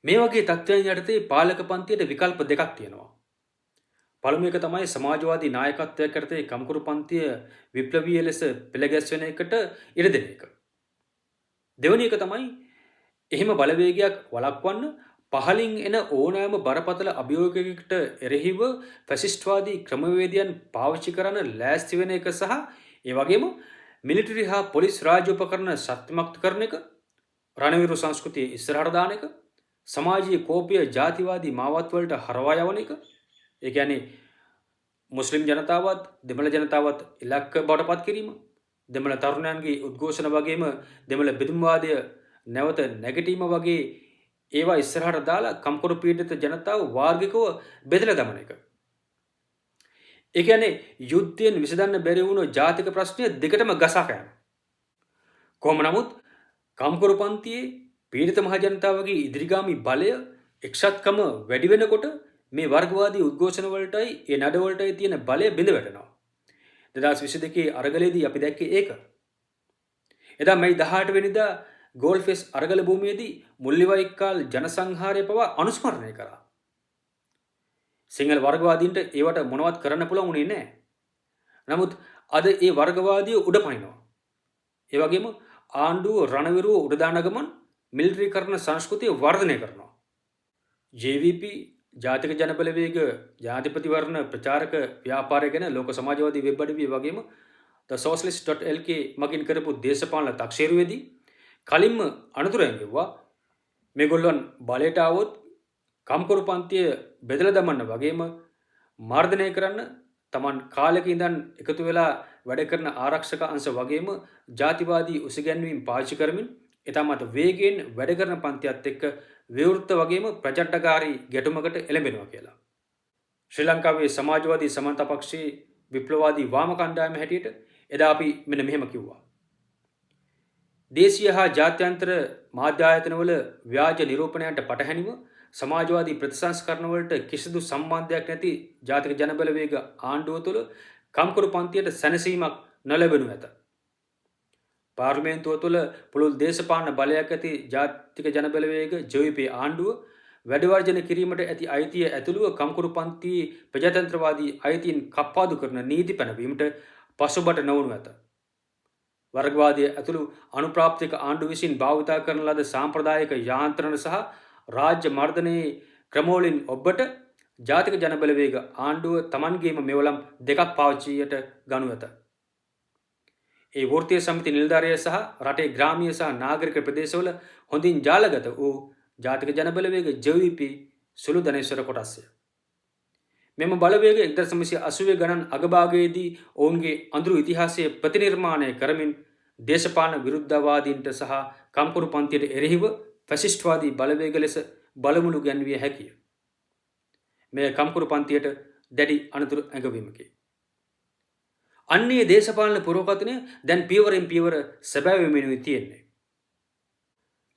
මේ වගේ තත්ත්වයන් යටතේ පාලක පන්තියට විකල්ප දෙකක් තියෙනවා. පළමු එක තමයි සමාජවාදී නායකත්වයක් යටතේ කම්කරු පන්තිය විප්ලවීය ලෙස පෙළගැස්වෙන එකට ඉඩ දෙන එක. දෙවෙනි එක තමයි එහෙම බලවේගයක් වළක්වන්න පහලින් එන ඕනෑම බරපතල අභියෝගයකට එරෙහිව ෆැසිස්ට්වාදී ක්‍රමවේදයන් පාවිච්චි කරන්න ලෑස්ති වෙන එක සහ ඒ වගේම මිලිටරි හා පොලිස් රාජ්‍ය උපකරණ ශක්තිමත් කරන එක, රණවිරු සංස්කෘතිය ඉස්සරහට දාන එක, සමාජීය කෝපය ජාතිවාදී මාවත් වලට හරවා යවන එක, ඒ කියන්නේ මුස්ලිම් ජනතාවත් දෙමළ ජනතාවත් ඉලක්ක බවට පත් කිරීම, දෙමළ තරුණයන්ගේ උද්ඝෝෂණ වගේම දෙමළ බෙදුම්වාදය නැවත නැගිටීම වගේ ඒවා ඉස්සරහට දාලා කම්කරු පීඩිත ජනතාව වාර්ගිකව බෙදලා දමන එක. ඒ කියන්නේ යුද්ධයෙන් විසඳන්න බැරි වුණු ජාතික ප්‍රශ්නය දෙකටම ගසා කෑම. කොහොම නමුත් කම්කරු පන්තියේ පීඩිත මහ ජනතාවගේ ඉදිරිගාමී බලය එක්සත්කම වැඩි වෙනකොට මේ වර්ගවාදී උද්ඝෝෂණ වලටයි ඒ නඩවලටයි තියෙන බලය බිඳ වැටෙනවා. 2022 අරගලයේදී අපි දැක්කේ ඒක. එදා මැයි 18 වෙනිදා ගෝල්ෆෙස් අරගල භූමියේදී මුල්ලිවයික්කාල් ජනසංහාරය පවා අනුස්මරණය කරා. සිංහල වර්ගවාදීන්ට ඒවට මොනවත් කරන්න පුළුවන් වුණේ නැහැ. නමුත් අද ඒ වර්ගවාදීව උඩ පනිනවා. ඒ වගේම ආණ්ඩුව රණවිරුව උඩ දාන ගමන් මිලිටරිකරණ සංස්කෘතිය වර්ධනය කරනවා. JVP ජාතික ජනබලවේග ජනාධිපතිවරණ ප්‍රචාරක ව්‍යාපාරය ගැන ලෝක සමාජවාදී වෙබ් අඩවිය වගේම thesocialist.lk මගින් කරපු දේශපාලන තක්සේරුවේදී කලින්ම අනතුරු ඇඟෙව්වා මේගොල්ලන් බලයට આવොත් කම්කරු පන්තිය බෙදලා දමන්න වගේම මර්ධනය කරන්න තමන් කාලෙක ඉඳන් එකතු වෙලා වැඩ කරන ආරක්ෂක අංශ වගේම ජාතිවාදී උසිගැන්වීම් පාවිච්චි කරමින් එතමත් වේගයෙන් වැඩ කරන පන්තියත් එක්ක විවෘත වගේම ප්‍රචණ්ඩකාරී ගැටුමකට එළඹෙනවා කියලා. ශ්‍රී ලංකාවේ සමාජවාදී සමන්ත පක්ෂයේ විප්ලවවාදී වාම කණ්ඩායම හැටියට එදා අපි මෙන්න මෙහෙම කිව්වා. දේශීය හා ජාත්‍යන්තර මාධ්‍ය ආයතනවල ව්‍යාජ නිරූපණයන්ට පටහැනිව සමාජවාදී ප්‍රතිසංස්කරණ වලට කිසිදු සම්බන්ධයක් නැති ජාතික ජනබලවේග ආණ්ඩුව තුළ කම්කරු පන්තියට සැනසීමක් නොලැබෙනු ඇත. පාර්ලිමේන්තුව තුළ පුළුල් දේශපාලන බලයක් ඇති ජාතික ජනබලවේග ජවිප ආණ්ඩුව වැඩවර්ජන කිරීමට ඇති අයිතිය ඇතුළුව කම්කරු පන්තියේ ප්‍රජාතන්ත්‍රවාදී අයිතීන් කප්පාදු කරන නීති පැනවීමට පසුබට නොවනු ඇත. වර්ගවාදය ඇතුළු අනුප්‍රාප්තික ආණ්ඩු විසින් භාවිතා කරන ලද සාම්ප්‍රදායික යාන්ත්‍රණ සහ රාජ්‍ය මර්ධනයේ ක්‍රමවලින් ඔබට ජාතික ජනබලවේග ආණ්ඩුව තමන්ගේම මෙවලම් දෙකක් පාවිච්චියට ගනු ඇත. ඒ වෘත්තීය සමිති නිලධාරිය සහ රටේ ග්‍රාමීය සහ නාගරික ප්‍රදේශවල හොඳින් ජාලගත වූ ජාතික ජනබලවේග ජවිප සුළු ධනේශ්වර කොටස්ය. මෙම බලවේග 1980 ගණන් අගභාගයේදී ඔවුන්ගේ අඳුරු ඉතිහාසය ප්‍රතිනිර්මාණය කරමින් දේශපාලන විරුද්ධවාදීන්ට සහ කම්කරු පන්තියට එරෙහිව ෆැසිස්ට්වාදී බලවේග ලෙස බලමුළු ගැන්විය හැකිය. මෙය කම්කරු පන්තියට දැඩි අනතුරු ඇඟවීමකි. අන්නේ දේශපාලන පුරෝකථනය දැන් පියවරෙන් පියවර සැබෑවෙමිනුයි තියෙන්නේ.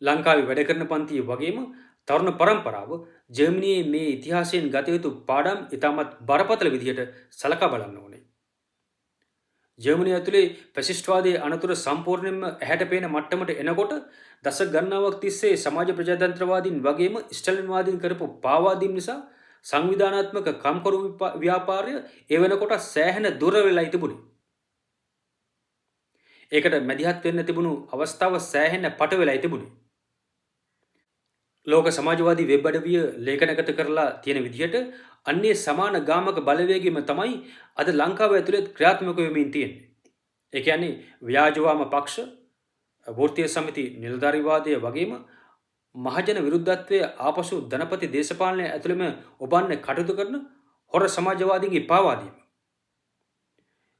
ලංකාවේ වැඩ කරන පන්තිය වගේම තරුණ පරම්පරාව ජර්මනියේ මේ ඉතිහාසයෙන් ගත යුතු පාඩම් ඉතාමත් බරපතල විදිහට සලකා බලන්න ඕනේ. ජර්මනිය ඇතුලේ ෆැසිස්ට්වාදයේ අනතුර සම්පූර්ණයෙන්ම ඇහැට පේන මට්ටමට එනකොට දශක ගණනාවක් තිස්සේ සමාජ ප්‍රජාතන්ත්‍රවාදීන් වගේම ස්ටැලින්වාදීන් කරපු පාවාදීම් නිසා සංවිධානාත්මක කම්කරු ව්‍යාපාරය ඒ වෙනකොට සෑහෙන දුර වෙලා තිබුණේ. ඒකට මැදිහත් වෙන්න තිබුණු අවස්ථාව සෑහෙන පට වෙලා තිබුණේ. ලෝක සමාජවාදී වෙබ් අඩවිය ලේඛනගත කරලා තියෙන විදිහට අන්නේ සමාන ගාමක බලවේගයම තමයි අද ලංකාව ඇතුළේ ක්‍රියාත්මක වෙමින් තියෙන්නේ. ඒ කියන්නේ ව්‍යාජවාම පක්ෂ, වෘත්තීය සමිති නිලධාරීවාදය වගේම මහජන විරුද්ධත්වයේ ආපසු ධනපති දේශපාලනය ඇතුළෙම ඔබන්න කටයුතු කරන හොර සමාජවාදීන්ගේ පාවාදීම.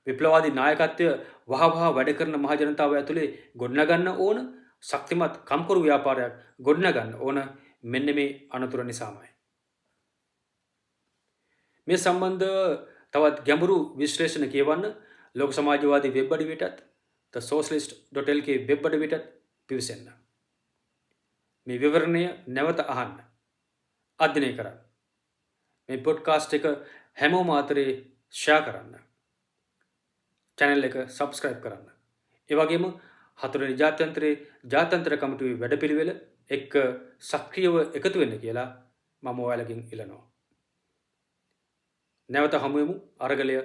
විප්ලවවාදී නායකත්වය වහවහ වැඩ කරන මහජනතාව ඇතුළේ ගොඩනගන්න ඕන ශක්තිමත් කම්කරු ව්‍යාපාරයක් ගොඩනගන්න ඕන මෙන්න මේ අනතුර නිසාමයි. මේ සම්බන්ධව තවත් ගැඹුරු විශ්ලේෂණ කියවන්න ලෝක සමාජවාදී වෙබ් අඩවියටත් thesocialist.lk වෙබ් අඩවියටත් පිවිසෙන්න. මේ විවරණය නැවත අහන්න. අධ්‍යයනය කරන්න. මේ පොඩ්කාස්ට් එක හැමෝම අතරේ ෂෙයා කරන්න. channel එක subscribe කරන්න. ඒ වගේම හතරවෙනි ජාත්‍යන්තර කමිටුවේ වැඩපිළිවෙල එක්ක සක්‍රියව එකතු වෙන්න කියලා මම ඔයාලගෙන් ඉල්ලනවා. නැවත හමු වෙමු අරගලය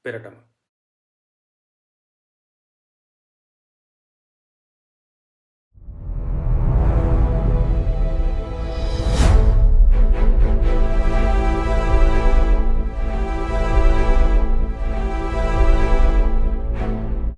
පෙරටම.